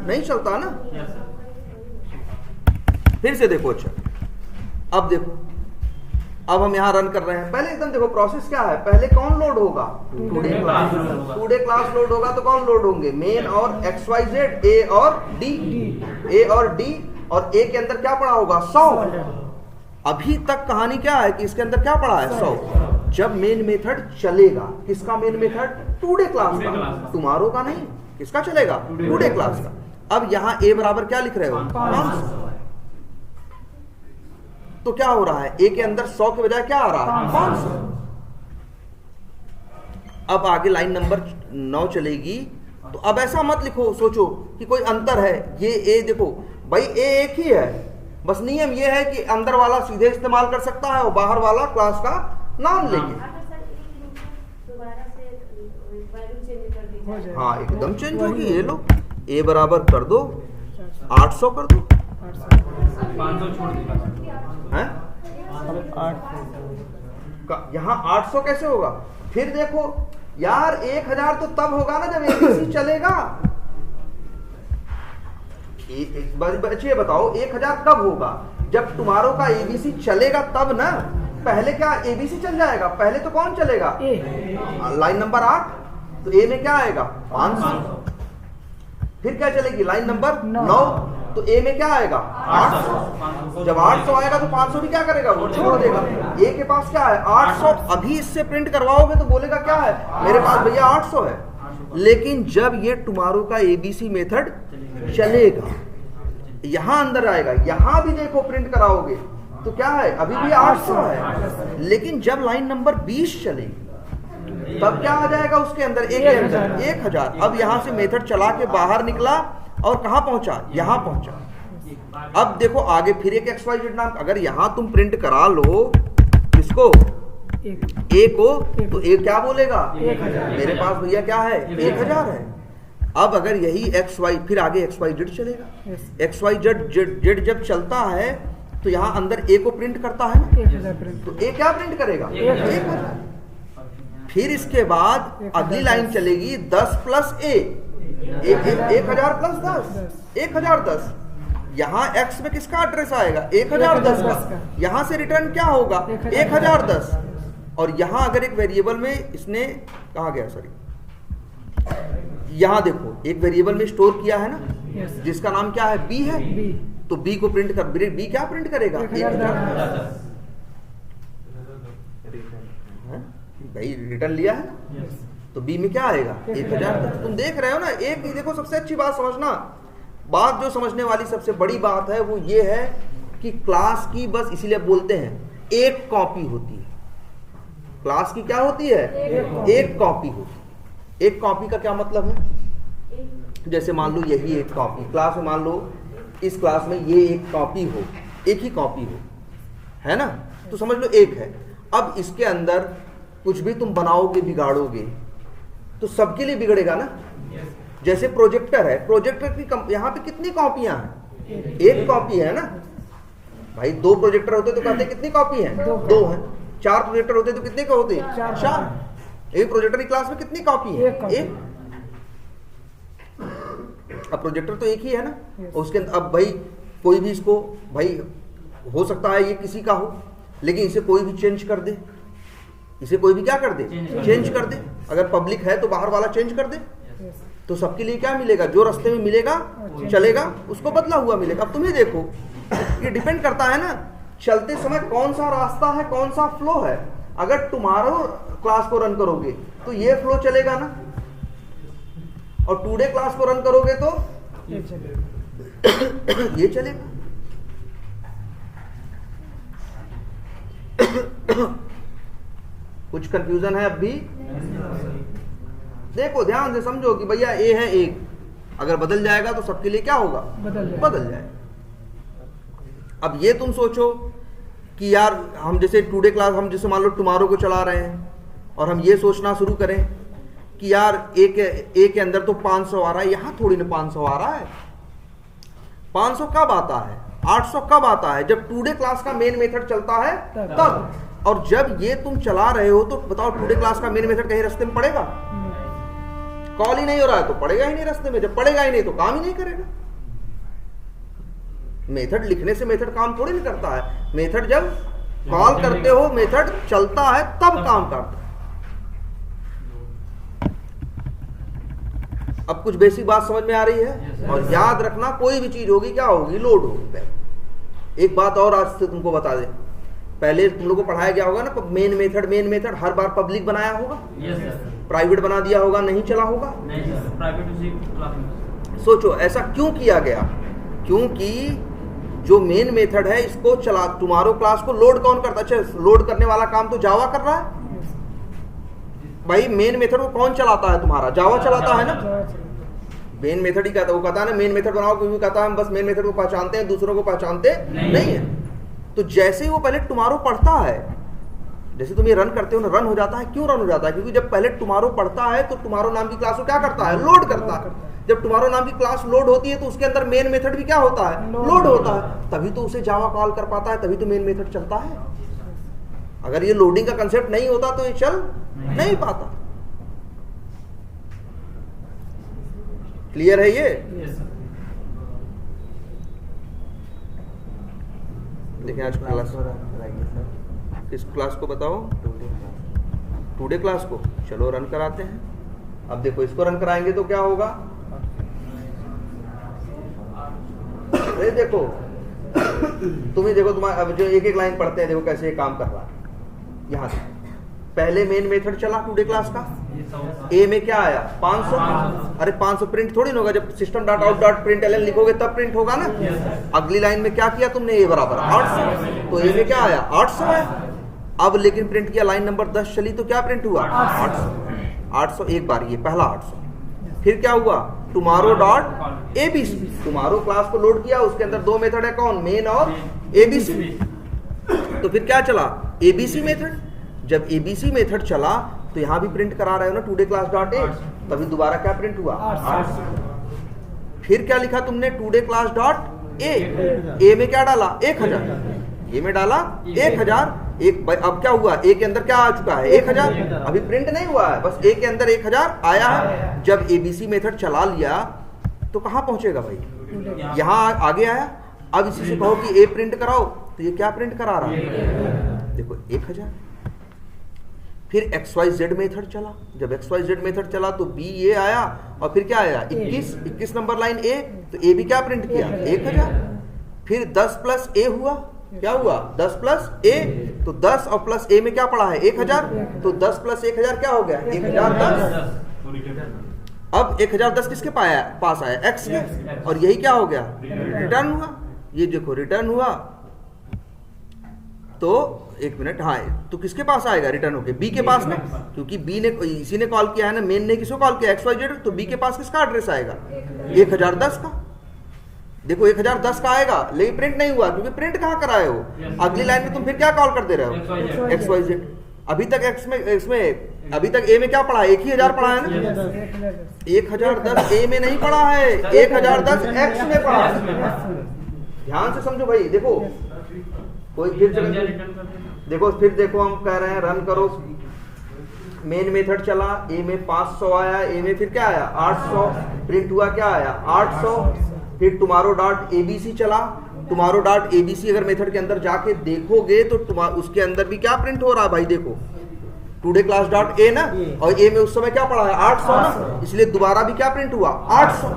नहीं चलता ना। फिर से देखो, अच्छा अब देखो, अब हम यहां रन कर रहे हैं। पहले एकदम देखो प्रोसेस क्या है, पहले कौन लोड होगा? Today class. Today class load होगा तो कौन लोड होंगे? मेन और XYZ, ए और डी। ए और डी, और ए के अंदर क्या पड़ा होगा? 100। अभी तक कहानी क्या है कि इसके अंदर क्या पड़ा है? 100। जब मेन मेथड चलेगा, किसका मेन मेथड? टुडे क्लास का, टुमारो का नहीं। किसका चलेगा? टुडे क्लास का। अब यहां ए बराबर क्या लिख रहे हो? 500। तो क्या हो रहा है? ए के अंदर 100 के बजाय क्या आ रहा है? 500। अब आगे लाइन नंबर 9 चलेगी, तो अब ऐसा मत लिखो, सोचो कि कोई अंतर है। ये ए देखो भाई, ए एक ही है, बस नियम ये है कि अंदर वाला सीधे इस्तेमाल कर सकता है और बाहर वाला क्लास का नाम लेंगे। हाँ एकदम चेंज होगी। ये लो, ए बराबर कर दो 800 कर दो। 500 छोड़ दिया है? यहाँ 800 कैसे होगा? फिर देखो यार, 1000 तो तब होगा ना जब एबीसी चलेगा। एक बार बच्चे बताओ, 1000 कब होगा? जब टुमारो का एबीसी चलेगा तब ना, पहले क्या एबीसी चल जाएगा, पहले तो कौन चलेगा, लाइन नंबर 8, तो ए में क्या आएगा 500, फिर क्या चलेगी लाइन नंबर 9, तो ए में क्या आएगा 800, जब 800 आएगा तो 500 भी क्या करेगा, वो छोड़ देगा। ए के पास क्या है 800, अभी इससे प्रिंट करवाओगे तो बोलेगा क्या है, मेरे पास भैया 800 है। लेकिन जब ये टुमारो का एबीसी मेथड चलेगा, यहां अंदर आएगा, यहां भी देखो प्रिंट कराओगे तो क्या है, अभी भी 800 है। लेकिन जब लाइन नंबर 20 चलेगी तब क्या आ जाएगा उसके अंदर, एक के अंदर 1000। अब यहां से मेथड चला के बाहर निकला और कहां पहुंचा, यहां पहुंचा। अब देखो आगे फिर एक XYZ नाम, अगर यहां तुम प्रिंट करा लो इसको ए को, तो ए क्या बोलेगा, मेरे पास भैया क्या है 1000 है। अब अगर यही XY, फिर आगे XYZ चलेगा, XYZ जब चलता है तो यहाँ अंदर ए को प्रिंट करता है ना, तो ए क्या प्रिंट करेगा 1000। फिर इसके बाद अगली लाइन चलेगी 10 प्लस ए, 1000 प्लस 10, 1010। यहाँ एक्स में किसका एड्रेस आएगा 1010 का, यहाँ से रिटर्न क्या होगा 1010। और यहाँ अगर एक वेरिएबल में इसने कहा गया, सॉरी यहाँ देखो एक वेरिएबल में स्टोर किया है ना, जिसका नाम क्या है बी है, तो बी को प्रिंट कर, बी क्या प्रिंट करेगा 1010। भाई रिटर्न लिया है ना, तो बी में क्या आएगा 1010। तुम देख रहे हो ना, एक देखो सबसे अच्छी बात समझना, बात जो समझने वाली सबसे बड़ी बात है वो ये है कि क्लास की बस इसीलिए बोलते हैं एक कॉपी होती है। क्लास की क्या होती है, एक कॉपी होती है। एक कॉपी का क्या मतलब है, जैसे मान लो यही एक कॉपी, क्लास में मान लो इस क्लास में ये एक कॉपी हो, एक ही कॉपी हो, है ना, तो समझ लो एक है। अब इसके अंदर कुछ भी तुम बनाओगे बिगाड़ोगे तो सबके लिए बिगड़ेगा ना। जैसे प्रोजेक्टर है, प्रोजेक्टर की यहाँ पे कितनी कॉपियां हैं, एक कॉपी है ना भाई। 2 प्रोजेक्टर होते तो कहते कितनी कॉपी है, 2 है। 4 प्रोजेक्टर होते तो कितने का होते, 4। एक प्रोजेक्टर की क्लास में कितनी कॉपी है, एक। अब प्रोजेक्टर तो एक ही है ना, उसके अब भाई कोई भी इसको, भाई हो सकता है ये किसी का हो, लेकिन इसे कोई भी चेंज कर दे, इसे कोई भी क्या कर दे, चेंज कर दे। अगर पब्लिक है तो बाहर वाला चेंज कर दे, तो सबके लिए क्या मिलेगा, जो रास्ते में मिलेगा चलेगा उसको बदला हुआ मिलेगा। अब तुम्हें देखो ये डिपेंड करता है ना चलते समय कौन सा रास्ता है, कौन सा फ्लो है। अगर टुमारो क्लास को रन करोगे तो ये फ्लो चलेगा ना, और टुडे क्लास को रन करोगे तो ये चलेगा। कुछ कंफ्यूजन है अब भी, देखो ध्यान से समझो कि भैया ए है एक, अगर बदल जाएगा तो सबके लिए क्या होगा, बदल जाएगा। अब ये तुम सोचो कि यार हम जैसे टुडे क्लास, हम जैसे मान लो टुमारो को चला रहे हैं और हम ये सोचना शुरू करें कि यार ए के अंदर तो 500 आ रहा है, यहां थोड़ी ना 500 आ रहा है। 500 कब आता है, 800 कब आता है, जब टुडे क्लास का मेन मेथड चलता है तब। और जब ये तुम चला रहे हो तो बताओ टुडे क्लास का मेन मेथड कहीं रास्ते में पड़ेगा, कॉल ही नहीं हो रहा है तो पड़ेगा ही नहीं रास्ते में, जब पड़ेगा ही नहीं तो काम ही नहीं करेगा। मेथड लिखने से मेथड काम थोड़ी नहीं करता है, मेथड जब कॉल करते हो मेथड चलता है तब काम करता है। अब कुछ बेसिक बात समझ में आ रही है, और याद रखना कोई भी चीज होगी क्या होगी, लोड होगी। एक बात और आज से तुमको बता दें, पहले तुम लोगों को पढ़ाया गया होगा ना मेन मेथड हर बार पब्लिक बनाया होगा, प्राइवेट बना दिया होगा, नहीं चला होगा। सोचो ऐसा क्यों किया गया, क्योंकि जो मेन मेथड है इसको चला, तुम्हारो क्लास को लोड कौन करता है, अच्छा लोड करने वाला काम तो जावा कर रहा है भाई। मेन मेथड को कौन चलाता है, तुम्हारा जावा चलाता है ना। मेन मेथड ही कहता है, वो कहता है ना मेन मेथड बनाओ, क्योंकि कहता है हम बस मेन मेथड को पहचानते हैं, दूसरों को पहचानते नहीं है। तो जैसे ही वो पहले टुमारो पढ़ता है, जैसे तुम ये रन करते हो ना, रन हो जाता है। क्यों रन हो जाता है, क्योंकि जब पहले टुमारो पढ़ता है तो टुमारो नाम की क्लास को क्या करता है, लोड करता है। जब टुमारो नाम की क्लास लोड होती है तो उसके अंदर मेन मेथड भी क्या होता है, लोड होता है, तभी तो उसे जावा कॉल कर पाता है, तभी तो मेन मेथड चलता है। अगर ये लोडिंग का कंसेप्ट नहीं होता तो ये चल नहीं पाता। क्लियर है ये? देखिए आज क्लास को रन कराइए सर, किस क्लास को बताओ, 2D क्लास। टुडे क्लास को। चलो रन कराते हैं। अब देखो इसको रन कराएंगे तो क्या होगा, अरे देखो तुम ही देखो, तुम्हारा अब जो एक एक लाइन पढ़ते हैं देखो कैसे ये काम कर रहा है। यहाँ से पहले मेन मेथड चला टुडे क्लास का, ए में क्या आया 500। अरे 500 प्रिंट थोड़ी ना होगा, जब system dot out dot print L लिखोगे तब प्रिंट होगा ना। अगली लाइन में क्या किया तुमने, ए बराबर 800, तो ए में क्या आया 800 है। अब लेकिन प्रिंट किया, लाइन नंबर 10 चली तो क्या प्रिंट हुआ 800 एक बार, ये पहला 800। फिर क्या हुआ, tomorrow dot ABC, tomorrow class को लोड किया, उसके अंदर दो मेथड है, कौन, मेन और एबीसी। तो फिर क्या चला एबीसी मेथड। जब एबीसी मेथड चला तो यहां भी प्रिंट करा रहे हो ना टुडे क्लास डॉट ए, तभी दोबारा क्या प्रिंट हुआ 800। फिर क्या लिखा तुमने, टुडे क्लास डॉट ए में क्या डाला 1000, ए में डाला 1000। एक भाई अब क्या हुआ, ए के अंदर क्या आ चुका है 1000, अभी प्रिंट नहीं हुआ है, बस ए के अंदर 1000 आया है। जब एबीसी मेथड चला लिया तो कहां पहुंचेगा भाई, यहां आगे आया। अब इसी से कहो कि ए प्रिंट कराओ, तो ये क्या प्रिंट करा रहा है, देखो 1000। फिर XYZ मेथड चला, जब XYZ मेथड चला तो बी ये आया, और फिर क्या आया 21 नंबर लाइन ए, तो ए भी क्या प्रिंट किया 1000। फिर 10 प्लस ए हुआ, क्या हुआ 10 प्लस ए, तो 10 और प्लस ए में क्या पड़ा है 1000, तो 10 प्लस 1000 क्या हो गया 1010। अब 1010 किसके पास आया एक्स के, और यही क्या हो गया रिटर्न हुआ। ये देखो रिटर्न हुआ, तो एक मिनट, हाँ तो किसके पास आएगा रिटर्न होके, बी के पास ना, क्योंकि बी ने इसी ने कॉल किया है ना, मेन ने किसको कॉल किया XYZ, तो बी के पास किसका एड्रेस आएगा 1010 का। देखो 1010 का आएगा, लेकिन प्रिंट नहीं हुआ, क्योंकि प्रिंट कहाँ कराए हो, अगली लाइन में तुम फिर क्या कॉल कर दे रहे हो XYZ। अभी तक इसमें अभी तक ए में क्या पढ़ा है, 1000 पढ़ा है ना, 1010 ए में नहीं पढ़ा है, 1010 एक्स में पढ़ा है। ध्यान से समझो भाई, देखो कोई फिर देखो, फिर देखो हम कह रहे हैं रन करो, मेन मेथड चला, ए में 500 आया, ए में फिर क्या आया 800, प्रिंट हुआ क्या आया 800। फिर टुमारो डॉट एबीसी चला, टुमारो डॉट एबीसी अगर मेथड के अंदर जाके देखोगे तो उसके अंदर भी क्या प्रिंट हो रहा है भाई, देखो टुडे क्लास डॉट ए ना, और ए में उस समय क्या पड़ा है 800 ना, इसलिए दोबारा भी क्या प्रिंट हुआ 800।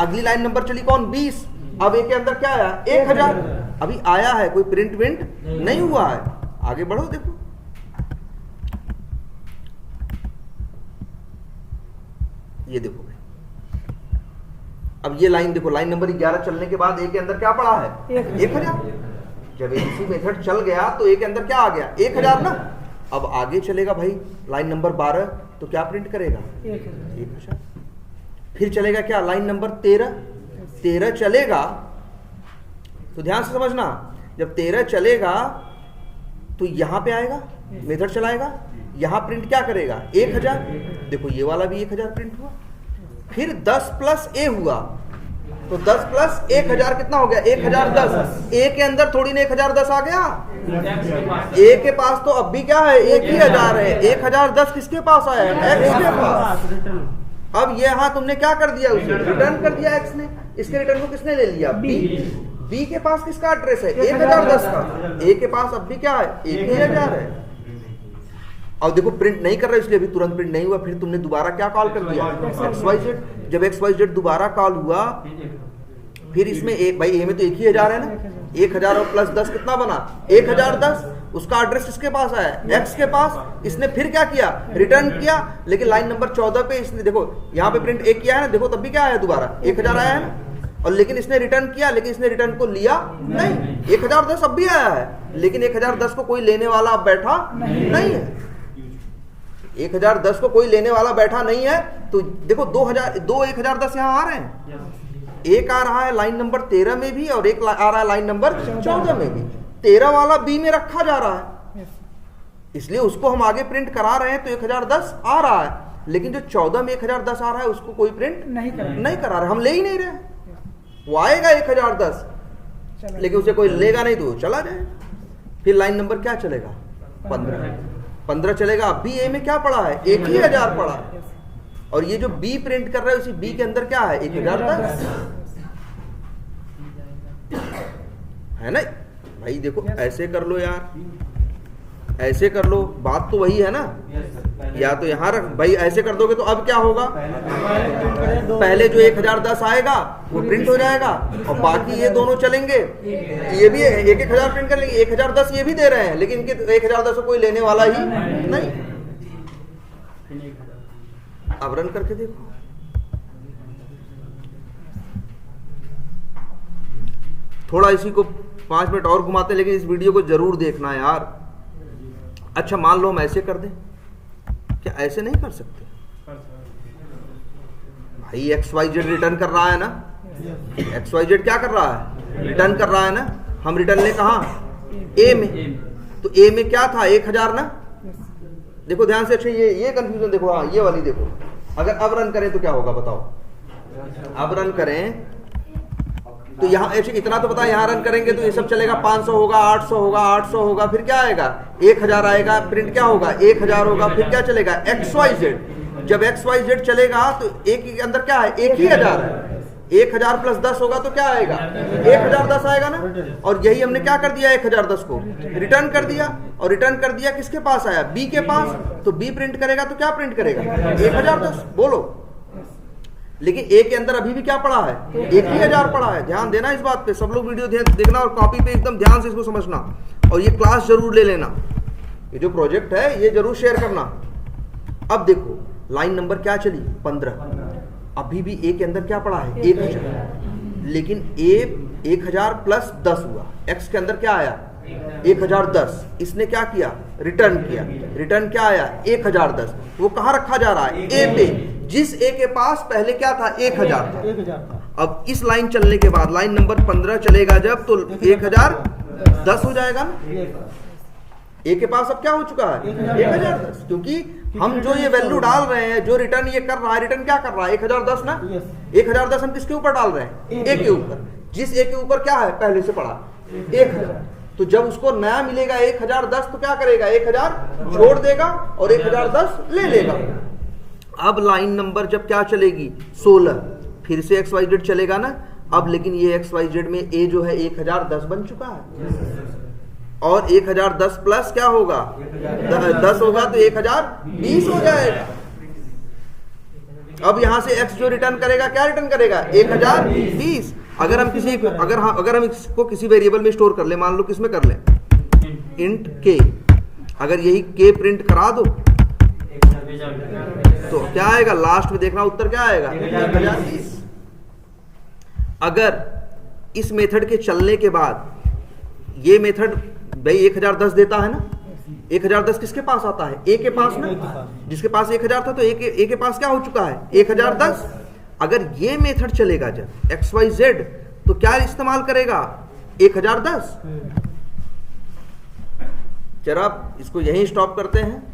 अगली लाइन नंबर चली कौन 20, अब ए के अंदर क्या आया 1000, अभी आया है, कोई प्रिंट विंट नहीं हुआ है। आगे बढ़ो, देखो ये देखो भाई, अब ये लाइन देखो, लाइन नंबर 11 चलने के बाद ए के अंदर क्या पड़ा है 1000। जब एबीसी मेथड चल गया तो ए के अंदर क्या आ गया 1000 ना। अब आगे चलेगा भाई लाइन नंबर 12, तो क्या प्रिंट करेगा 1000। फिर चलेगा क्या लाइन नंबर 13 चलेगा, तो ध्यान से समझना, जब 13 चलेगा तो यहां पे आएगा मेथड चलाएगा, यहां प्रिंट क्या करेगा 1000। देखो ये वाला भी 1000 प्रिंट हुआ। फिर 10 प्लस ए हुआ, तो 10 प्लस 1000 कितना हो गया 1010। ए के अंदर थोड़ी ना 1010 आ गया, ए के पास तो अब भी क्या है 1000 है, 1010 किसके पास आया है एक्स के पास। अब ये यहां तुमने क्या कर दिया, उसे रिटर्न कर दिया एक्स ने, इसके रिटर्न को किसने ले लिया बी के पास किसका एड्रेस है 1010 का, ए के पास अब भी क्या है 1000 है। और देखो प्रिंट नहीं कर रहे इसलिए अभी तुरंत प्रिंट नहीं हुआ। फिर तुमने दोबारा क्या कॉल कर दिया XYZ। जब XYZ दोबारा कॉल हुआ, फिर इसमें भाई ए में तो 1000 है ना, 1000 और प्लस 10 कितना बना 1010। उसका एड्रेस किसके पास आया एक्स के पास। इसने फिर क्या किया रिटर्न किया, लेकिन लाइन नंबर 14 पे इसने देखो यहाँ पे प्रिंट 1 किया है ना, देखो तब भी क्या आया दोबारा 1000 आया है ना। और लेकिन इसने रिटर्न किया, लेकिन इसने रिटर्न को लिया नहीं, 1010 अब भी आया है, लेकिन 1010 को कोई लेने वाला अब बैठा नहीं है। 1010 को कोई लेने वाला बैठा नहीं है, तो देखो 1010 यहाँ आ रहे हैं। एक आ रहा है लाइन नंबर 13 में भी, और एक आ रहा है लाइन नंबर 14 में भी। 13 वाला बी में रखा जा रहा है, इसलिए उसको हम आगे प्रिंट करा रहे हैं, तो 1010 आ रहा है। लेकिन जो 14 में 1010 आ रहा है उसको कोई प्रिंट नहीं करा रहा है, हम ले ही नहीं रहे। वो आएगा 1010, लेकिन उसे कोई लेगा नहीं तो चला जाए। फिर लाइन नंबर क्या चलेगा 15 चलेगा। अब बी ए में क्या पड़ा है 1000 पड़ा है, और ये जो बी प्रिंट कर रहा है उसी बी के अंदर क्या है 1010 है ना। भाई देखो ऐसे कर लो यार, ऐसे कर लो, बात तो वही है ना। या तो यहाँ रख भाई, ऐसे कर दोगे तो अब क्या होगा, पहले जो 1010 आएगा वो प्रिंट हो जाएगा और बाकी ये दोनों चलेंगे। ये भी 1000 प्रिंट कर लेंगे, 1010 ये भी दे रहे हैं, लेकिन इनके 1010 को कोई लेने वाला ही नहीं। अब रन करके देखो, थोड़ा इसी को 5 मिनट और घुमाते हैं, लेकिन इस वीडियो को जरूर देखना यार। अच्छा मान लो हम ऐसे कर दें, क्या ऐसे नहीं कर सकते भाई? XYZ रिटर्न कर रहा है ना, XYZ क्या कर रहा है, रिटर्न कर रहा है ना। हम रिटर्न ले कहाँ, A में, तो A में क्या था 1000 ना। देखो ध्यान से, अच्छा ये कंफ्यूजन देखो, हाँ ये वाली देखो। अगर अब रन करें तो क्या होगा बताओ, अब रन करें तो यहाँ इतना तो पता है, यहाँ रन करेंगे तो ये सब चलेगा, 500 होगा, 800 होगा, 800 होगा, फिर क्या आएगा 1000 आएगा, प्रिंट क्या होगा 1000 होगा, फिर क्या चलेगा XYZ। जब XYZ चलेगा तो एक के अंदर क्या है, एक ही 1000 है, 1000 प्लस 10 होगा तो क्या आएगा 1010 आएगा ना। और यही हमने क्या कर दिया, 1010 को रिटर्न कर दिया, और रिटर्न कर दिया किसके पास आया, B के पास। तो B प्रिंट करेगा तो क्या प्रिंट करेगा 1010, बोलो। लेकिन A के अंदर अभी भी क्या पड़ा है, 1000 पड़ा है। ध्यान देना इस बात पे, सब लोग वीडियो देखना और कॉपी पे एकदम ध्यान से इसको समझना, और ये क्लास जरूर ले लेना, ये जो प्रोजेक्ट है ये जरूर शेयर करना। अब देखो लाइन नंबर क्या चली 15, अभी भी A के अंदर क्या पड़ा है 1000, लेकिन A 1000 प्लस 10 हुआ, X के अंदर क्या आया 1010, इसने क्या किया रिटर्न किया, रिटर्न क्या आया 1010। वो कहाँ रखा जा रहा है, A पे, जिस A के पास पहले क्या था 1000 था। अब इस लाइन चलने के बाद लाइन नंबर 15 चलेगा जब, तो 1010 हो जाएगा ना। A के पास अब क्या हो चुका है 1010, क्योंकि हम जो ये वैल्यू डाल रहे हैं, जो रिटर्न ये कर रहा है, रिटर्न क्या कर रहा है 1010 ना। 1010 हम किसके ऊपर डाल रहे हैं, A के ऊपर, जिस A के ऊपर क्या है पहले से पड़ा 1000। तो जब उसको नया मिलेगा 1010 तो क्या करेगा 1000 छोड़ देगा और 1010 ले लेगा। अब लाइन नंबर जब क्या चलेगी 16, फिर से XYZ चलेगा ना। अब लेकिन ये XYZ में A जो है 1010 बन चुका है, और 1010 प्लस क्या होगा 10 होगा तो 1020 हो जाएगा। अब यहां से X जो रिटर्न करेगा क्या रिटर्न करेगा 1020। अगर हम इसको किसी वेरिएबल में स्टोर कर ले, मान लो किसमें कर ले, इंट K, अगर यही K प्रिंट करा दो तो क्या आएगा, लास्ट में देखना उत्तर क्या आएगा 1020। अगर इस मेथड के चलने के बाद ये मेथड भाई 1010 देता है ना, 1010 किसके पास आता है A के पास ना, जिसके पास 1000 था तो A के पास क्या हो चुका है 1010। अगर ये मेथड चलेगा जब XYZ तो क्या इस्तेमाल करेगा 1010। जरा इसको यहीं स्टॉप करते हैं।